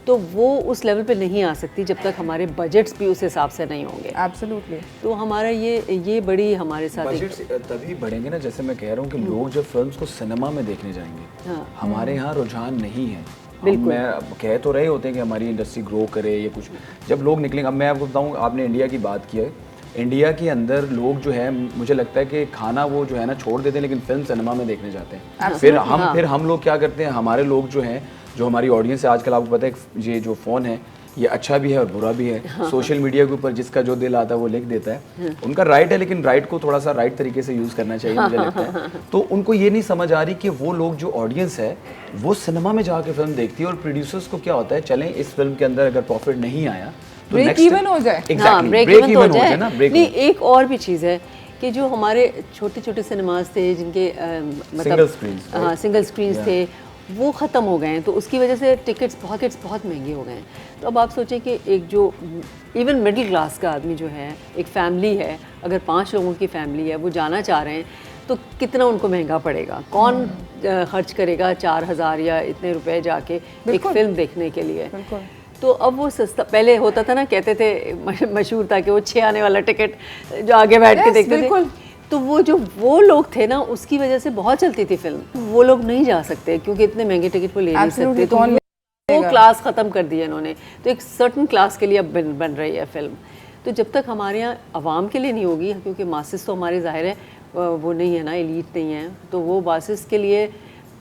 तो वो उस लेवल पे नहीं आ सकती जब तक हमारे बजट्स भी उस हिसाब से नहीं होंगे। एब्सोल्युटली। तो हमारा ये बड़ी हमारे साथ बजट्स तभी बढ़ेंगे ना, जैसे मैं कह रहा हूँ कि लोग जब फिल्म्स को सिनेमा में देखने जाएंगे, हमारे यहाँ रुझान नहीं है। मैं कह तो रहे होते हैं कि हमारी इंडस्ट्री ग्रो करे या कुछ, जब लोग निकलेंगे। अब मैं आपको बताऊँ, आपने इंडिया की बात की है, इंडिया के अंदर लोग जो है मुझे लगता है कि खाना वो जो है ना छोड़ देते हैं, लेकिन फिल्म सिनेमा में देखने जाते हैं। फिर हम लोग क्या करते हैं, हमारे लोग जो हैं, जो हमारी ऑडियंस है आजकल, आपको पता है ये जो फ़ोन है ये अच्छा भी है और बुरा भी है। सोशल मीडिया के ऊपर जिसका जो दिल आता है वो लिख देता है, उनका राइट है, लेकिन राइट को थोड़ा सा राइट तरीके से यूज़ करना चाहिए मुझे लगता है। तो उनको ये नहीं समझ आ रही कि वो लोग जो ऑडियंस है वो सिनेमा में जाके फिल्म देखती है, और प्रोड्यूसर्स को क्या होता है, चलें इस फिल्म के अंदर अगर प्रॉफिट नहीं आया तो ब्रेक इवन हो जाए। एग्जैक्टली, ब्रेक इवन हो जाए ना। नहीं, एक और भी चीज़ है कि जो हमारे छोटे छोटे सिनेमाज थे जिनके मतलब सिंगल स्क्रीन्स थे वो ख़त्म हो गए हैं, तो उसकी वजह से टिकट्स बहुत महंगे हो गए हैं। तो अब आप सोचें कि एक जो इवन मिडिल क्लास का आदमी जो है, एक फैमिली है, अगर 5 लोगों की फैमिली है, वो जाना चाह रहे हैं तो कितना उनको महंगा पड़ेगा? कौन खर्च करेगा 4000 या इतने रुपए जाके एक फिल्म देखने के लिए? तो अब वो सस्ता, पहले होता था ना, कहते थे मशहूर था कि वो 6 आने वाला टिकट जो आगे बैठ के देखते थे, तो वो लोग थे ना, उसकी वजह से बहुत चलती थी फिल्म। वो लोग नहीं जा सकते क्योंकि इतने महंगे टिकट वो ले नहीं सकते, तो वो क्लास ख़त्म कर दिया इन्होंने। तो एक सर्टन क्लास के लिए अब बन रही है फिल्म। तो जब तक हमारे यहाँ आवाम के लिए नहीं होगी, क्योंकि मासेस तो हमारे ज़ाहिर है वो नहीं है ना, एलीट नहीं है, तो वो मासेस के लिए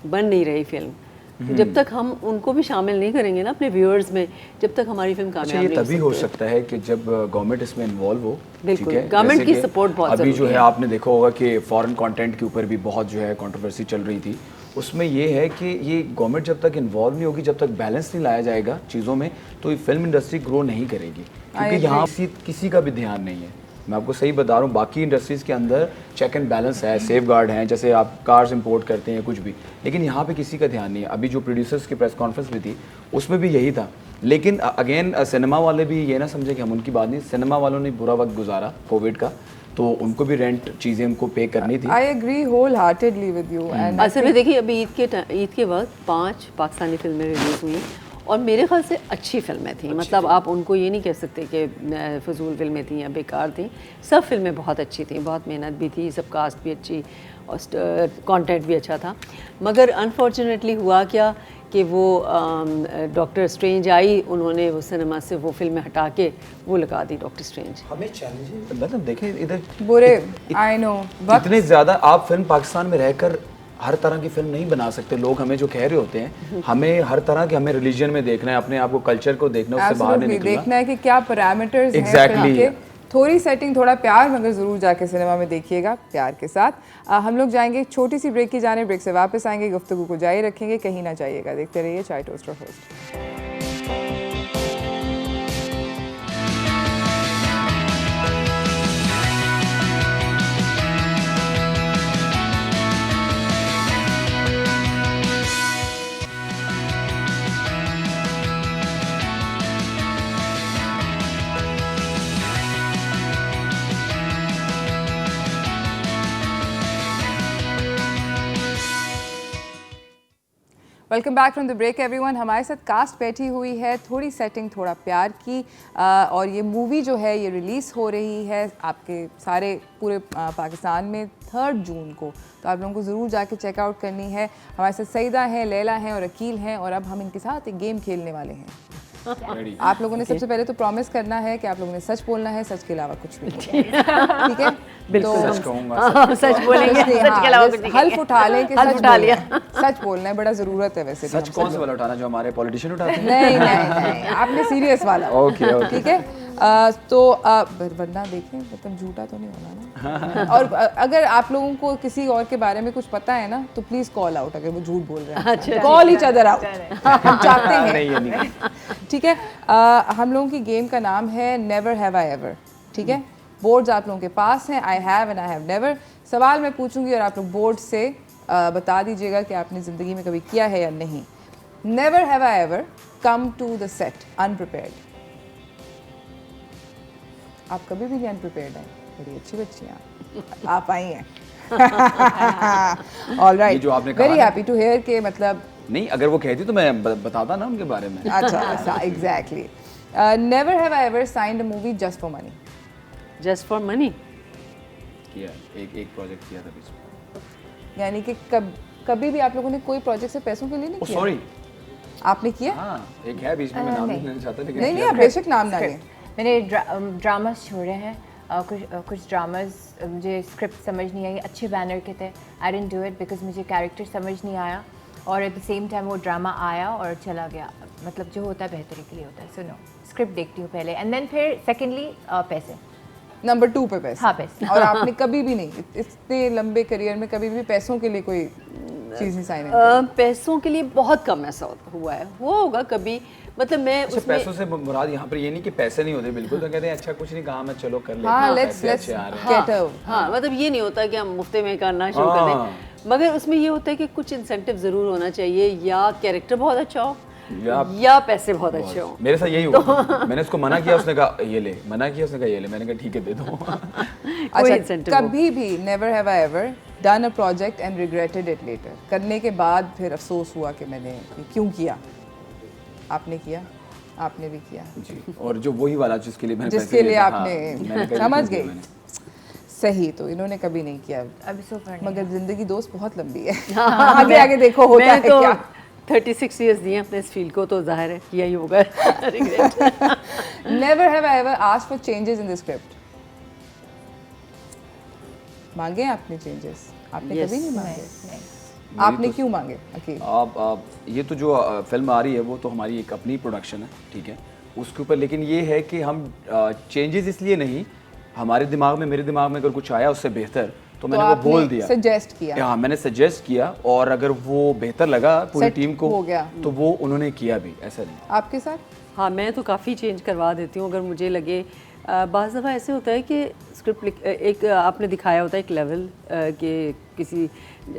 बन नहीं रही फिल्म। तो जब तक हम उनको भी शामिल नहीं करेंगे ना अपने व्यूअर्स में, जब तक हमारी फिल्म कामयाब नहीं हो सकती। तभी हो सकता है कि जब गवर्नमेंट इसमें इन्वॉल्व हो। बिल्कुल, गवर्नमेंट की सपोर्ट बहुत अभी जो है आपने देखा होगा कि फॉरेन कंटेंट के ऊपर भी बहुत जो है कंट्रोवर्सी चल रही थी। उसमें ये है कि ये गवर्नमेंट जब तक इन्वॉल्व नहीं होगी, जब तक बैलेंस नहीं लाया जाएगा चीज़ों में, तो ये फिल्म इंडस्ट्री ग्रो नहीं करेगी, क्योंकि यहाँ किसी का भी ध्यान नहीं है। मैं आपको सही बता रहा हूँ, बाकी इंडस्ट्रीज़ के अंदर चेक एंड बैलेंस है, सेफ गार्ड हैं, जैसे आप कार्स इंपोर्ट करते हैं कुछ भी, लेकिन यहाँ पे किसी का ध्यान नहीं है। अभी जो प्रोड्यूसर्स की प्रेस कॉन्फ्रेंस भी थी उसमें भी यही था। लेकिन अगेन सिनेमा वाले भी ये ना समझे कि हम उनकी बात नहीं, सिनेमा वालों ने बुरा वक्त गुजारा कोविड का, तो उनको भी रेंट चीज़ें उनको पे करनी थी। I agree wholeheartedly with you. असल में देखिए, अभी ईद के वक्त 5 पाकिस्तानी फिल्में रिलीज़ हुई और मेरे ख्याल से अच्छी फिल्में थी। मतलब आप उनको ये नहीं कह सकते कि फजूल फिल्में थी या बेकार थी। सब फिल्में बहुत अच्छी थी, बहुत मेहनत भी थी, सब कास्ट भी अच्छी और कंटेंट भी अच्छा था। मगर अनफॉर्चुनेटली हुआ क्या कि वो डॉक्टर स्ट्रेंज आई, उन्होंने वो सिनेमा से वो फिल्में हटा के वो लगा दी डॉक्टर स्ट्रेंज। हमें चैलेंज मतलब देखें इधर बुरे आई नो इतने ज़्यादा आप फिल्म पाकिस्तान में रहकर हर तरह की फिल्म नहीं बना सकते। लोग हमें जो कह रहे होते हैं, हमें हर तरह के, हमें रिलीजन में देखना है, अपने आप को कल्चर को देखना है, उससे बाहर नहीं निकलना, देखना है कि क्या पैरामीटर्स हैं एग्जैक्टली। थोड़ी सेटिंग थोड़ा प्यार, मगर ज़रूर जाके सिनेमा में देखिएगा प्यार के साथ। हम लोग जाएंगे एक छोटी सी ब्रेक की जाने, ब्रेक से वापस आएंगे, गुफ्तगू को जारी रखेंगे, कहीं ना जाइएगा, देखते रहिए Chai Toaster host. Welcome back from the break everyone. हमारे साथ कास्ट बैठी हुई है, थोड़ी सेटिंग थोड़ा प्यार की, और ये मूवी जो है ये रिलीज़ हो रही है आपके सारे पूरे पाकिस्तान में 3 जून को, तो आप लोगों को ज़रूर जाके चेकआउट करनी है। हमारे साथ सईदा हैं, लैला हैं और अकील हैं, और अब हम इनके साथ एक गेम खेलने वाले हैं। आप लोगों ने सबसे पहले तो प्रॉमिस करना है कि आप लोगों ने सच बोलना है, सच के अलावा कुछ भी, ठीक है? बिल्कुल सच कहूँगा, सच बोलेंगे, सच के अलावा कुछ नहीं हल्फ उठा लें कि हल्फ सच उठा लिया। बोलना है। सच बोलना है, बड़ा ज़रूरत है वैसे। सच कौन से वाला उठाना जो हमारे पॉलिटिशियन उठाते हैं? नहीं नहीं नहीं, आपने सीरियस वाला। ओके ओके, ठीक है। तो वरना देखें, मतलब झूठा तो नहीं होना ना। और अगर आप लोगों को किसी और के बारे में कुछ पता है ना, तो प्लीज कॉल आउट अगर वो झूठ बोल रहे हैं। कॉल ईच अदर आउट, हम चाहते हैं। नहीं ये नहीं। ठीक है। हम लोगों की गेम का नाम है नेवर हैव आई एवर। ठीक है, बोर्ड्स आप लोगों के पास हैं, I have and I have never. सवाल मैं पूछूंगी और आप लोग बोर्ड से बता दीजिएगा कि आपने ज़िंदगी में कभी किया है या नहीं। Never have I ever come to the set unprepared. आप कभी भी नहीं अनप्रिपेयर्ड हैं, बड़ी अच्छी बच्ची हैं आप आई हैं। All right, very happy to hear के मतलब नहीं, अगर वो कहती तो मैं बताता ना उनके बारे में। अच्छा, exactly. Never have I ever signed a movie just for money. Just for money किया, एक प्रोजेक्ट किया था बीच में। यानी कि कभी भी आप लोगों ने कोई प्रोजेक्ट से पैसों के लिए नहीं किया? सॉरी, आपने किया? हाँ एक है बीच में, मैं नाम नहीं लेना चाहता लेकिन नहीं, आप बेशक नाम ना लें। मैंने ड्रामास छोड़े हैं, कुछ ड्रामास मुझे स्क्रिप्ट समझ नहीं आई, अच्छे बैनर के थे, I didn't do it because मुझे कैरेक्टर समझ नहीं आया, और एट द सेम टाइम वो ड्रामा आया और चला गया। मतलब जो होता है बेहतरी के लिए होता है। सो नो, स्क्रिप्ट देखती हूँ पहले, एंड देन फिर सेकेंडली पैसे। नंबर 2 पे पैसे। हाँ, पैसे। और आपने कभी भी नहीं, इतने लंबे करियर में कभी भी पैसों के लिए कोई चीज़ नहीं साइन? पैसों के लिए बहुत कम ऐसा हुआ है, वो होगा कभी, मतलब मैं अच्छा, उसमें पैसों से मुराद यहाँ पर ये नहीं कि पैसे नहीं होते बिल्कुल, तो कहते हैं अच्छा कुछ नहीं काम है चलो कर लेते हाँ, हैं, लेट्स पैसे अच्छे आ रहे हैं। Get out. हाँ, मतलब ये नहीं होता कि हम मुफ्ते में करना शुरू कर दें, मगर उसमें ये होता है कि कुछ इंसेंटिव ज़रूर होना चाहिए, या कैरेक्टर बहुत अच्छा हो या पैसे बहुत अच्छे हो। मेरे साथ यही हुआ। मैंने उसको मना किया, उसने कहा ये ले, मना किया उसने कहा ये ले, मैंने कहा ठीक है दे दो। अच्छा, कभी भी never have I ever done a project and regretted it later? करने के बाद फिर अफसोस हुआ कि मैंने क्यों किया? आपने किया? आपने भी किया जी, और जो वही वाला जिसके लिए मैंने जिसके लिए हाँ, आपने समझ गई, सही। तो इन्होंने कभी नहीं किया अभी सो फर मगर जिंदगी दोस्त बहुत लंबी है। आगे आगे देखो होता है तो क्या। 36 इयर्स दिए अपने इस फील्ड को, तो जाहिर है यही होगा। Never have I ever asked for changes in the script. मांगे आपने चेंजेस? आपने कभी नहीं मांगे? आपने क्यों मांगे? अब ये तो जो फिल्म आ रही है वो तो हमारी एक अपनी प्रोडक्शन है, ठीक है, उसके ऊपर, लेकिन ये है कि हम चेंजेस इसलिए नहीं, हमारे दिमाग में, मेरे दिमाग में अगर कुछ आया उससे बेहतर तो मैंने वो बोल दिया, सजेस्ट किया। हाँ, मैंने सजेस्ट किया, और अगर वो बेहतर लगा पूरी टीम को हो गया तो वो उन्होंने किया भी, ऐसा नहीं। आपके साथ? हाँ, मैं तो काफ़ी चेंज करवा देती हूँ अगर मुझे लगे। बाज़ दफ़ा ऐसे होता है कि स्क्रिप्ट एक आपने दिखाया होता है एक लेवल कि किसी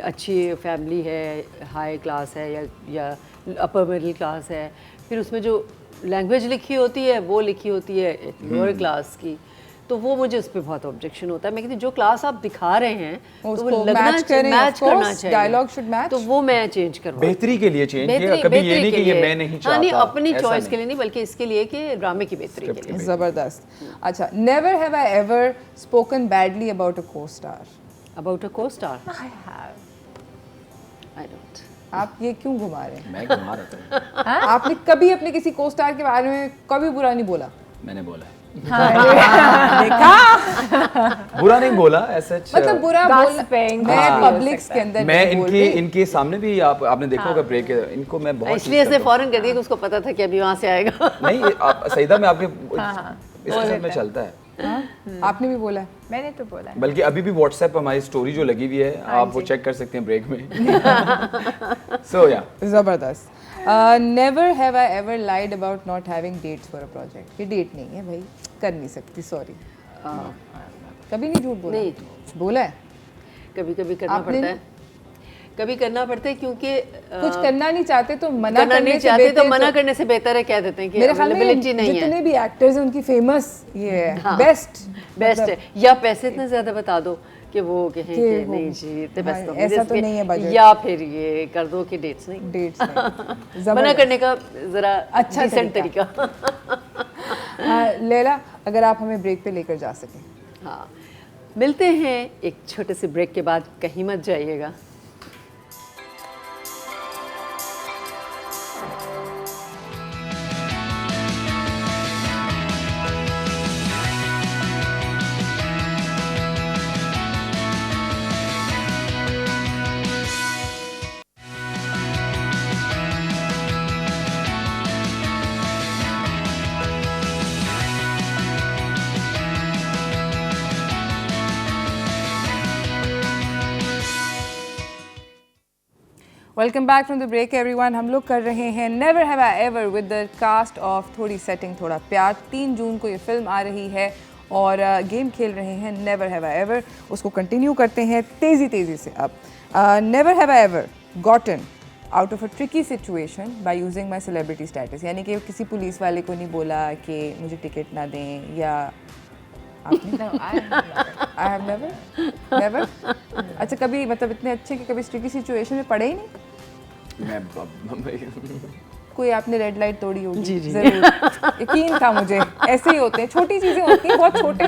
अच्छी फैमिली है, हाई क्लास है या अपर मिडिल क्लास है, फिर उसमें जो लैंग्वेज लिखी होती है वो लिखी होती है लोअर क्लास की, तो वो मुझे उस पर बहुत ऑब्जेक्शन होता है। मैं कहती हूँ जो क्लास आप दिखा रहे हैं तो वो लगना मैच करना चाहिए, डायलॉग शुड मैच, तो वो मैं चेंज करवा, बेहतरी के लिए चेंज किया, कभी ये नहीं कि ये मैं नहीं चाहता। नहीं, अपनी चॉइस के लिए नहीं, बल्कि इसके लिए कि ड्रामे की बेहतरी के लिए। जबरदस्त। अच्छा, never have I ever spoken badly about a co-star? About a co-star I have. I don't. आप ये क्यों घुमा रहे हैं? मैं घुमा रहा था। आपने कभी अपने किसी को-स्टार के बारे में कभी बुरा नहीं बोला? मैंने बोला है। देखा? बुरा नहीं बोला ऐसा, मतलब बुरा बोलना, मैं पब्लिक्स के अंदर मैं इनके सामने भी आपने देखा होगा ब्रेक, इनको मैं बहुत इसलिए इसने फौरन कर दिया कि उसको पता था कि अभी वहाँ से आएगा। नहीं, सईदा में आपके इस में चलता है, हाँ? आपने भी बोला है। मैंने तो बोला है। बल्कि अभी भी व्हाट्सएप पर हमारी स्टोरी जो लगी हुई है आप वो चेक कर सकते हैं ब्रेक में। सो या जबरदस्त। Never have I ever lied about not having dates for a project. ये डेट नहीं है भाई, कर नहीं सकती, सॉरी। कभी नहीं झूठ बोला? नहीं। बोला है? कभी कभी करना आपने पड़ता है, कभी करना पड़ता है क्योंकि कुछ करना नहीं चाहते तो मना करना करने नहीं से चाहते बेहतर तो मना करने से बेहतर है, कह देते हैं कि मेरे ख्याल में अवेलेबिलिटी नहीं है। जितने भी एक्टर्स हैं उनकी फेमस ये है, हाँ, बेस्ट बेस्ट है। या पैसे इतने ज्यादा बता दो कि वो कहें कि कि वो- नहीं जी इतने हाँ, पैसे तो ऐसा तो नहीं है budget। या फिर ये कर दो कि डेट्स नहीं। डेट्स नहीं। मना जबरदस्त। करने का जरा अच्छा डिसेंट तरीका। तरीका। लैला, अगर आप हमें ब्रेक पे लेकर जा सकें। हाँ, मिलते हैं एक छोटे से ब्रेक के बाद, कहीं मत जाइएगा। Welcome back from the break everyone. हम लोग कर रहे हैं never have I ever with the cast of थोड़ी सेटिंग थोड़ा प्यार। 3 जून को ये फिल्म आ रही है और गेम खेल रहे हैं नेवर हैव आई एवर। उसको कंटिन्यू करते हैं तेज़ी से। अब never have I ever gotten out of a tricky situation by using my celebrity status. यानी कि किसी पुलिस वाले को नहीं बोला कि मुझे टिकट ना दें, या No, आई हैव नेवर। अच्छा, कभी मतलब इतने अच्छे कि कभी ट्रिकी सिचुएशन में पड़े ही नहीं? कोई आपने रेड लाइट तोड़ी होगी? जी, जी। जरूर, यकीन था मुझे। ऐसे ही होते हैं, छोटी चीजें होती हैं, बहुत छोटे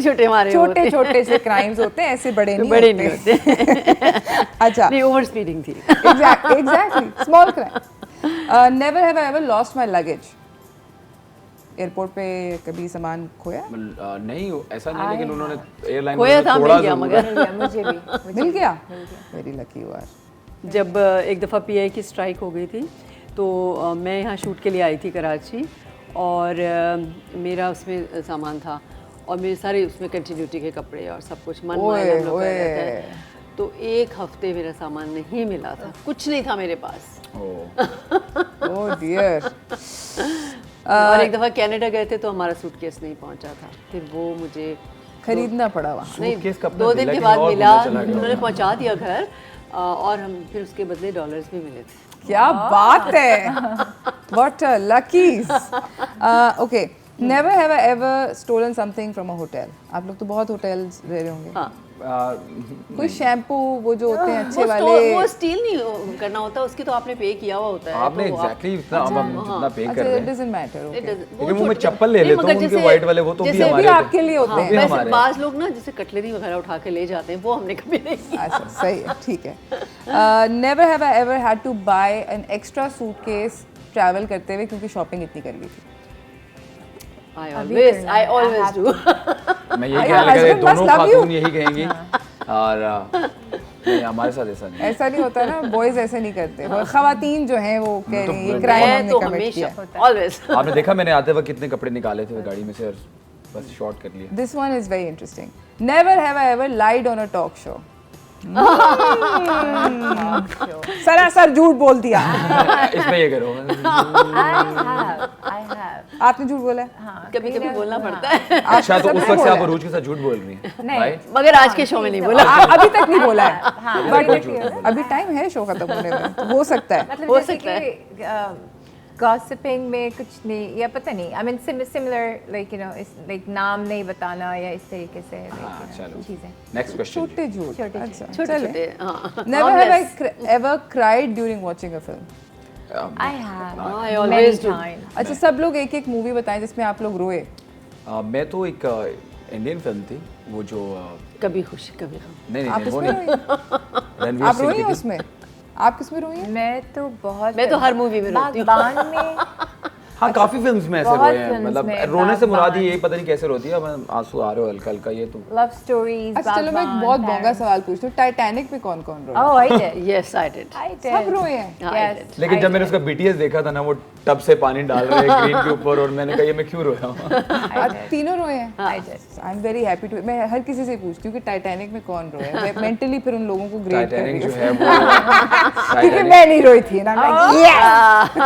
छोटे हमारे होते हैं। छोटे से क्राइम्स होते हैं, ऐसे बड़े नहीं बड़े नहीं होते। अच्छा, नहीं, ओवर स्पीडिंग थी। Exactly, small crime. Never have I ever lost my luggage. Airport पे कभी सामान खोया? नहीं ऐसा नहीं, लेकिन उन्होंने एयरलाइन खोया था, मिल गया मगर। मुझे भी मिल गया? Very lucky you are. जब एक दफ़ा पीआई की स्ट्राइक हो गई थी तो मैं यहाँ शूट के लिए आई थी कराची, और मेरा उसमें सामान था और मेरे सारे उसमें कंटिन्यूटी के कपड़े और सब कुछ मन माया हम लोग कर रहे थे। तो 1 हफ्ते मेरा सामान नहीं मिला था, कुछ नहीं था मेरे पास। ओह डियर। और एक दफ़ा कनाडा गए थे तो हमारा सूटकेस नहीं पहुँचा था, फिर वो मुझे खरीदना पड़ा वहाँ। नहीं, सूटकेस कब 2 दिन मिला के कि बाद और मिला, घूमने चला गया? उन्होंने पहुँचा दिया घर, और हम फिर उसके बदले डॉलर्स भी मिले थे। क्या बात है, what a luckies. Okay, never have I ever stolen something from a hotel. आप लोग तो बहुत होटल्स रह रहे होंगे। हाँ, कोई शैम्पू वो जो होते हैं अच्छे वाले, वो स्टील नहीं करना होता, उसकी तो आपने पे किया हुआ होता है। आपने तो एग्जैक्टली इतना अब हम जितना पे कर अच्छा, रहे इट हैं। Doesn't matter. It doesn't- वो लेकिन वो मैं छोटे- चप्पल ले नहीं, लेता हूँ, मगर उनके जैसे- व्हाइट वाले, वो तो भी जैसे हमारे भी थे। आपके लिए होते हाँ, हैं। भी वैसे हमारे। बाज लोग ना जैसे कटलरी वगैरह उठा के ले जाते हैं, वो हमने कभी नहीं किया। अच्छा, सही है, ठीक है। Never have I ever had to buy an extra suitcase travel करते हुए क्योंकि शॉपिंग इतनी कर ली थी। I always do। मैं यही Your कहने लगा, husband must दोनों love you. खातून यही कहेंगी। और नहीं, हमारे साथ ऐसा नहीं। ऐसा नहीं होता ना, बॉयज ऐसे नहीं करते। खवातीन जो हैं वो कह रही हैं मैं क्राइम मैं हमने तो कमिट किया। हमेशा ऑलवेज। आपने देखा मैंने आते वक्त कितने कपड़े निकाले थे गाड़ी में से और बस शॉर्ट कर लिया। This one is very interesting. Never have I ever light on a talk show. सरासर झूठ बोल दिया। इसमें ये करो। I have आपने झूठ बोला है? कभी कभी बोलना पड़ता है, अच्छा, तो उस वक्त से आप अरूज के साथ झूठ बोल रही हैं, नहीं। राइट? मगर आज के शो में नहीं बोला। अभी तक नहीं बोला है, हाँ, बट अभी टाइम है शो खत्म होने में, तो हो सकता है। मतलब हो जैसे सकता है। कि गॉसिपिंग में कुछ नहीं, या पता नहीं, I mean similar like like नाम नहीं बताना या इस तरीके से चलो चीज़ें। Next question. छोटे झूठ। छोटे अच्छा, छोटे छोटे। हाँ, never have I ever cried during watching a film. I have I always many do। times। अच्छा, सब लोग एक एक मूवी बताएं जिसमें आप लोग रोए। मैं तो एक इंडियन फिल्म थी वो जो कभी खुशी कभी गम। नहीं आप नहीं वो इसमें नहीं, रोई? रणवीर आप सिंह रोई की हैं थी। उसमें? आप किसमें रोई हैं? मैं तो बहुत, मैं तो हर मूवी में रोती हूँ। बागबान में हाँ काफी फिल्म्स में ऐसे बहुत रोए हैं, फिल्म्स मतलब में, रोने से मुराद ही बागबान। ये पता नहीं कैसे रोती है, अब आंसू आ रहे हो हल्का हल्का, ये तो लव स्टोरीज। अच्छा चलो मैं एक बहुत बोंगा सवाल पूछती हूँ, टाइटैनिक पे कौन कौन रोया? Oh I did, Yes, I did. I सब डिड, रोए हैं। यस। लेकिन जब मैंने उसका BTS देखा था ना, वो टब से पानी डाल रहे हैं ग्रीन के ऊपर, और मैंने कहा ये मैं क्यों रोया हूँ। आप तीनों रोए हैं? I did. I am very happy to, मैं हर किसी से पूछती हूँ कि टाइटैनिक में कौन रोया है, मैं मेंटली फिर उन लोगों को ग्रेड कर रही टाइटैनिक जो हूँ है वो क्योंकि मैं नहीं रोई थी ना।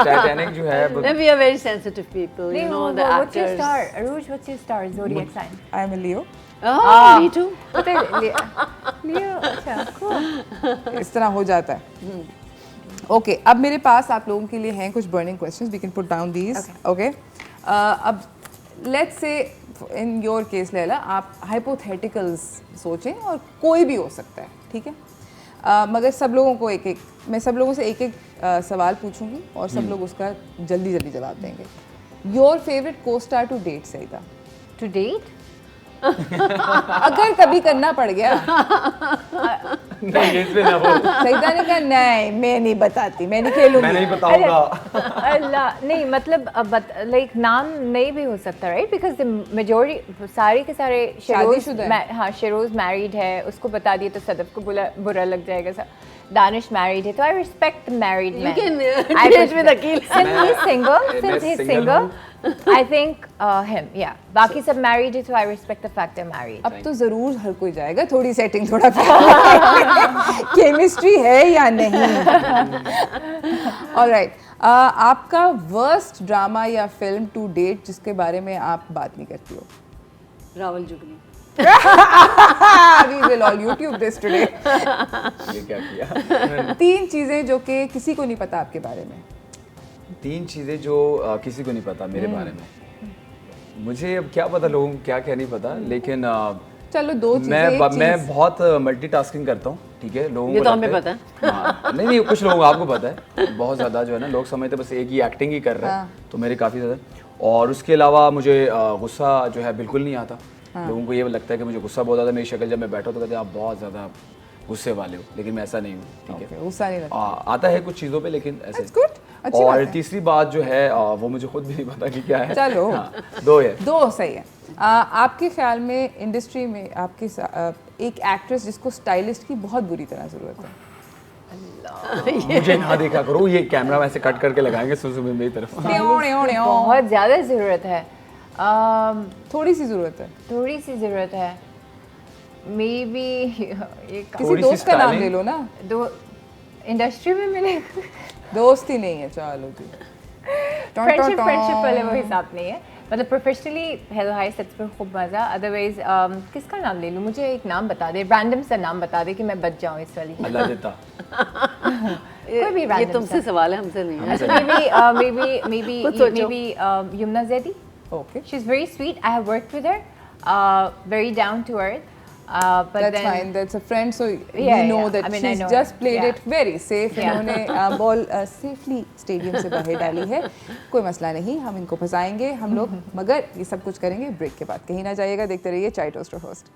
टाइटैनिक जो है वो- Then we are very sensitive people, you know, the What's your actors. star? Aruj, what's your star? Zodiac sign. I am Leo. Oh, me too. पता है लियो, अच्छा cool. इस तरह हो जाता है। ओके अब मेरे पास आप लोगों के लिए हैं कुछ burning questions, we can put down these. Okay अब let's say in your case Laila, आप हाइपोथेटिकल्स सोचें और कोई भी हो सकता है, ठीक है? मगर सब लोगों को एक एक, मैं सब लोगों से एक एक सवाल पूछूंगी और सब लोग उसका जल्दी जल्दी जवाब देंगे। Your favourite costar to date Saida? To date? अगर कभी करना पड़ गया। नहीं इसमें ना वो सईदा ने कहा नहीं मैं नहीं बताती, मैं नहीं खेलूंगी। मैं नहीं बताऊंगा। अल्लाह नहीं, मतलब लाइक नाम नहीं भी हो सकता, राइट? बिकॉज द मेजोरिटी सारे के सारे शादीशुदा है। हाँ शेरोज मैरिड है, उसको बता दिए तो सदफ को बुरा लग जाएगा। दानिश मैरिड है तो I respect married You can I date with Akhil. Since he's single, मैं since he's single single, I think him, yeah. बाकी सब married है तो I respect the fact they're married. अब तो जरूर हर कोई जाएगा, थोड़ी सेटिंग थोड़ा केमिस्ट्री है या नहीं। ऑलराइट, आपका वर्स्ट ड्रामा या फिल्म टू डेट जिसके बारे में आप बात नहीं करती हो? Rawal जुगनी। We will all YouTube this today. ये क्या किया। 3 चीजें जो कि किसी को नहीं पता आपके बारे में। 3 चीजें जो किसी को नहीं पता मेरे बारे में। मुझे अब क्या पता लोगों को क्या क्या नहीं पता, लेकिन चलो 2 चीजें, एक मैं चीज। बहुत मल्टीटास्किंग करता हूँ, ठीक है? लोगों ये को तो हमें लगता पता हाँ, नहीं कुछ लोगों को आपको पता है, बहुत ज़्यादा जो है ना लोग समझते बस एक ही एक्टिंग ही कर रहा है, तो मेरे काफ़ी ज़्यादा। और उसके अलावा मुझे गुस्सा जो है बिल्कुल नहीं आता। लोगों को ये लगता है कि मुझे गुस्सा बहुत ज़्यादा, मेरी शक्ल जब मैं बैठा तो कहते हैं आप बहुत ज़्यादा गुस्से वाले हो, लेकिन मैं ऐसा नहीं हूँ, ठीक है? Okay, गुस्सा नहीं लगता। आता है कुछ चीज़ों पे, लेकिन ऐसे। That's good, अच्छी बात और है। तीसरी बात जो है वो मुझे खुद भी नहीं पता कि क्या है। चलो। हाँ, 2 है। 2 सही है। आपके ख्याल में इंडस्ट्री में आपके एक एक्ट्रेस जिसको स्टाइलिस्ट की बहुत बुरी तरह जरूरत है? मुझे ना देखा करो, ये कैमरा वैसे कट करके लगाएंगे सुबह मेरी तरफ। बहुत ज़्यादा ज़रूरत है। थोड़ी सी जरूरत है। थोड़ी सी ज़रूरत है। मे बी किसी थोड़ी सी दोस्त का नाम styling। ले लो ना। दो इंडस्ट्री में मिले दोस्त ही नहीं है, चलो जी। फ्रेंडशिप वाले वो हिसाब नहीं है, मतलब प्रोफेशनली हेलो हाई सेट्स पे खूब मज़ा। अदरवाइज किसका नाम ले लूँ? मुझे एक नाम बता दे, रैंडम सा नाम बता दे कि मैं बच जाऊँ इस वाली। अल्लाह देता। कोई भी ये random तुमसे सवाल है, हमसे नहीं है। maybe कुछ सोचो। Yumna Zedi. Okay. She's very sweet. I have worked with her. Very down to earth. But That's then fine. That's a friend, so Yeah, we know yeah. that I mean, I she's know just her. played Yeah. it very safe. Yeah. इन्होंने ball safely stadium से बाहर डाली है, कोई मसला नहीं, हम इनको फंसाएंगे हम लोग, मगर ये सब कुछ करेंगे ब्रेक के बाद। कहीं ना जाइएगा, देखते रहिए Chai Toaster host.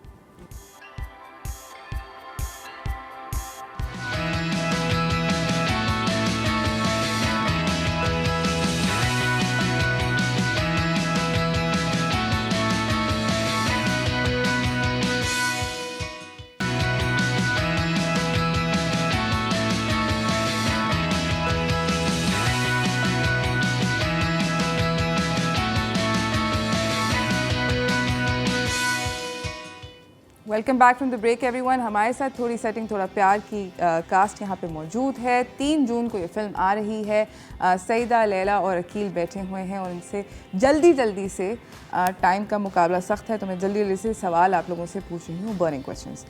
Welcome back from the break everyone. हमारे साथ थोड़ी सेटिंग, थोड़ा प्यार की कास्ट यहाँ पे मौजूद है। 3 जून को ये फिल्म आ रही है। सईदा, लैला और अकील बैठे हुए हैं और इनसे जल्दी से टाइम का मुकाबला सख्त है, तो मैं जल्दी से सवाल आप लोगों से पूछ रही हूँ, बर्निंग क्वेश्चंस।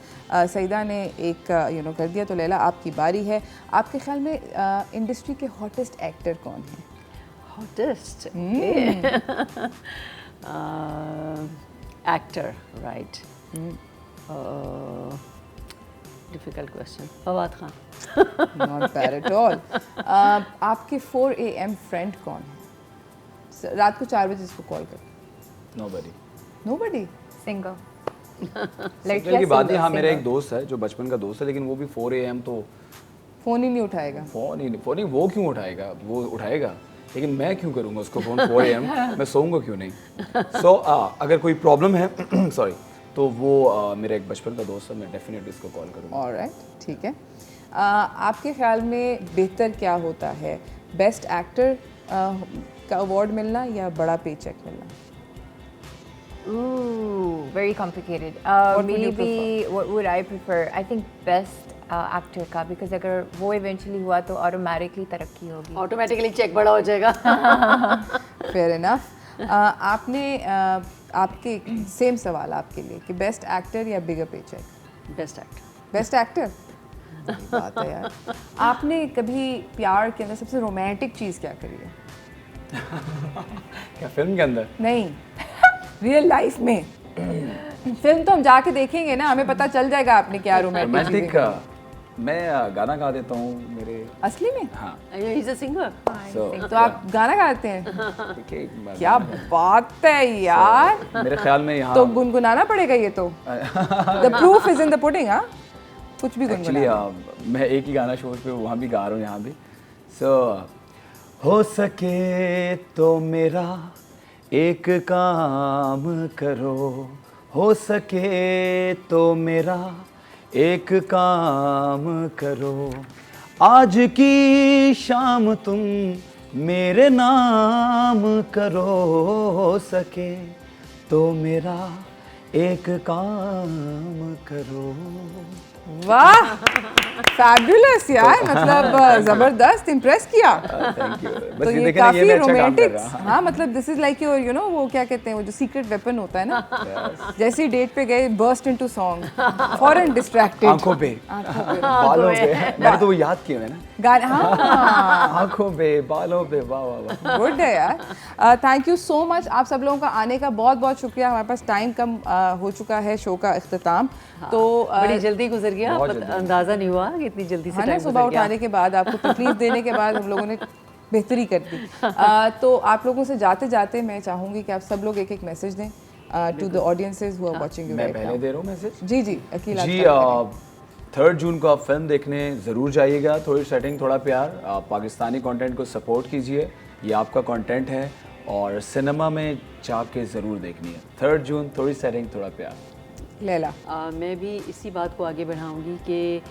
सईदा ने एक कर दिया, तो लैला आपकी बारी है। आपके ख्याल में इंडस्ट्री के हॉटेस्ट एक्टर कौन हैं? Hottest. Actor, right. Difficult question. Fawad Khan. Not bad at all. आपके 4 AM फ्रेंड कौन है? रात को 4 बजे इसको कॉल कर। Nobody। Nobody? single. सिंगल की बात नहीं। हाँ, मेरा एक दोस्त है जो बचपन का दोस्त है, लेकिन वो भी 4 AM तो फोन ही नहीं उठाएगा। फोन ही वो क्यों उठाएगा? वो उठाएगा, लेकिन मैं क्यों करूँगा उसको फ़ोन 4 AM, मैं सोऊंगा क्यों नहीं। सो अगर कोई प्रॉब्लम है सॉरी, तो वो मेरा एक बचपन का दोस्त है, मैं डेफिनेटली उसको कॉल करूँगा। ऑलराइट, ठीक है। आपके ख्याल में बेहतर क्या होता है, बेस्ट एक्टर का अवार्ड मिलना या बड़ा पे चेक मिलना? Ooh, very complicated. What would you Maybe what would I prefer? I think best actor का, because अगर वो eventually हुआ तो automatically तरक्की होगी. ऑटोमेटिकली चेक बड़ा हो जाएगा। Fair enough. आपने आपके सेम सवाल आपके लिए कि बेस्ट एक्टर या bigger paycheck? Best actor. Best actor, बात है यार। आपने कभी प्यार के अंदर सबसे रोमांटिक चीज़ क्या करी है? क्या फिल्म के अंदर? नहीं, रियल लाइफ में। फिल्म तो हम जाके देखेंगे ना, हमें पता चल जाएगा आपने क्या रोमांटिक रोमांटिक मैं गाना गा देता हूँ मेरे। असली में? हाँ, he is a singer. so, तो आप गाना गाते हैं? ठीक है, एक बार क्या बात है यार। मेरे ख्याल में यहाँ तो गुनगुनाना पड़ेगा ये तो। The proof is in the pudding. हाँ, कुछ भी एक्चुअली गुनगुनाना। मैं एक ही गाना शो पे वहाँ भी गा रहा हूँ, यहाँ भी। सो हो सके तो मेरा एक काम करो, हो सके तो मेरा एक काम करो, आज की शाम तुम मेरे नाम करो, हो सके तो मेरा एक काम करो। वाह, फैबुलस यार, मतलब जबरदस्त, इम्प्रेस किया। Thank you. बस तो ये ये देखे ना, ये काफी मैं अच्छा काम कर रोमांटिक। रहा। हाँ, मतलब this is like your you know वो क्या कहते हैं, वो जो सीक्रेट वेपन होता है ना, जैसे ही डेट पे गए बर्स्ट इनटू सॉन्ग, फॉरन डिस्ट्रैक्टेड। आंखों पे, बालों पे, मैंने तो वो याद किया है ना, गाना। हाँ, आंखों पे, बालों पे, वाह वाह वाह। गुड है यार। थैंक यू सो मच, आप सब लोगों का आने का बहुत बहुत शुक्रिया। हमारे पास टाइम कम हो चुका है शो का इख्तिताम, तो बड़ी जल्दी गुजर गया, बहुत जल्दी। अंदाजा नहीं हुआ कि इतनी जल्दी से है ना, टाइम सुबह गुजर गया। उठाने के बाद आपको तकलीफ देने के बाद हम लोगों ने बेहतरी कर दी। तो आप लोगों से जाते जाते मैं चाहूँगी कि आप सब लोग एक एक मैसेज दें to the audiences who are watching you मैं राइट पहले नाउ। दे रहा हूँ मैसेज। जी जी, अकील आप जी, start करें। 3 जून को आप फिल्म देखने ज़रूर जाइएगा। थोड़ी सेटिंग, थोड़ा प्यार, आप पाकिस्तानी कंटेंट को सपोर्ट कीजिए, ये आपका कंटेंट है और सिनेमा में जाके ज़रूर देखनी है। 3 जून, थोड़ी सेटिंग, थोड़ा प्यार। लैला। मैं भी इसी बात को आगे बढ़ाऊंगी कि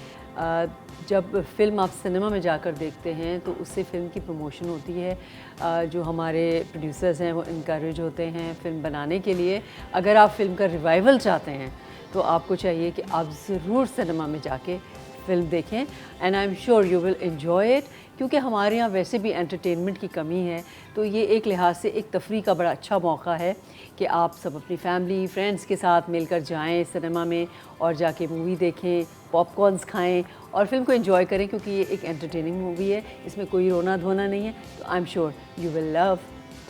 जब फिल्म आप सिनेमा में जाकर देखते हैं तो उससे फिल्म की प्रमोशन होती है। जो हमारे प्रोड्यूसर्स हैं वो इनकरेज होते हैं फिल्म बनाने के लिए। अगर आप फिल्म का रिवाइवल चाहते हैं तो आपको चाहिए कि आप ज़रूर सिनेमा में जाके फिल्म देखें, and I am sure you will enjoy it, क्योंकि हमारे यहाँ वैसे भी एंटरटेनमेंट की कमी है। तो ये एक लिहाज से एक तफरी का बड़ा अच्छा मौका है कि आप सब अपनी फैमिली फ्रेंड्स के साथ मिलकर जाएं सिनेमा में और जाके मूवी देखें, पॉपकॉर्न्स खाएं और फिल्म को एंजॉय करें, क्योंकि ये एक एंटरटेनिंग मूवी है, इसमें कोई रोना धोना नहीं है। तो I am sure you will love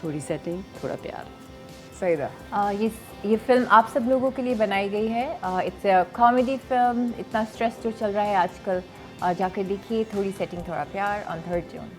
थोड़ी सेटिंग, थोड़ा प्यार। सही रहा। ये फिल्म आप सब लोगों के लिए बनाई गई है। It's a comedy film. इतना स्ट्रेस जो चल रहा है आजकल, जाकर देखिए थोड़ी सेटिंग थोड़ा प्यार ऑन 3 जून।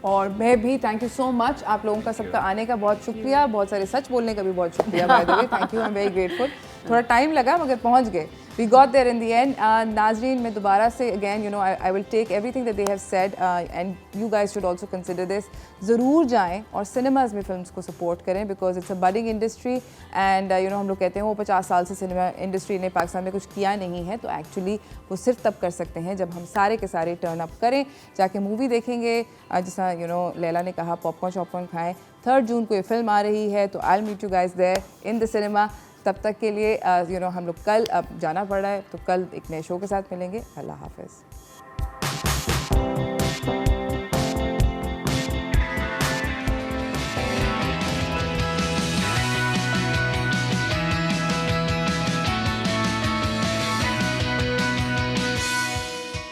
और मैं भी थैंक यू सो मच, आप लोगों का सबका आने का बहुत शुक्रिया, बहुत सारे सच बोलने का भी बहुत शुक्रिया। By the way, thank you, I am very grateful. थोड़ा टाइम लगा मगर पहुंच गए, we got there in the end. नाजरीन, मैं दोबारा से again you know I will take everything that they have said and you guys should also consider this. ज़रूर जाएं और सिनेमाज में फिल्म्स को सपोर्ट करें, because it's a budding industry and you know हम लोग कहते हैं वो 50 साल से सिनेमा इंडस्ट्री ने पाकिस्तान में कुछ किया नहीं है, तो एक्चुअली वो सिर्फ तब कर सकते हैं जब हम सारे के सारे टर्न अप करें, जाके मूवी देखेंगे। जैसा यू नो लैला ने कहा, पॉपकॉर्न शॉपकॉर्न खाएं। 3 जून को ये फिल्म आ रही है, तो I will meet you guys there in the cinema. तब तक के लिए यू नो हम लोग कल, अब जाना पड़ रहा है तो कल एक नए शो के साथ मिलेंगे। अल्लाह हाफिज़।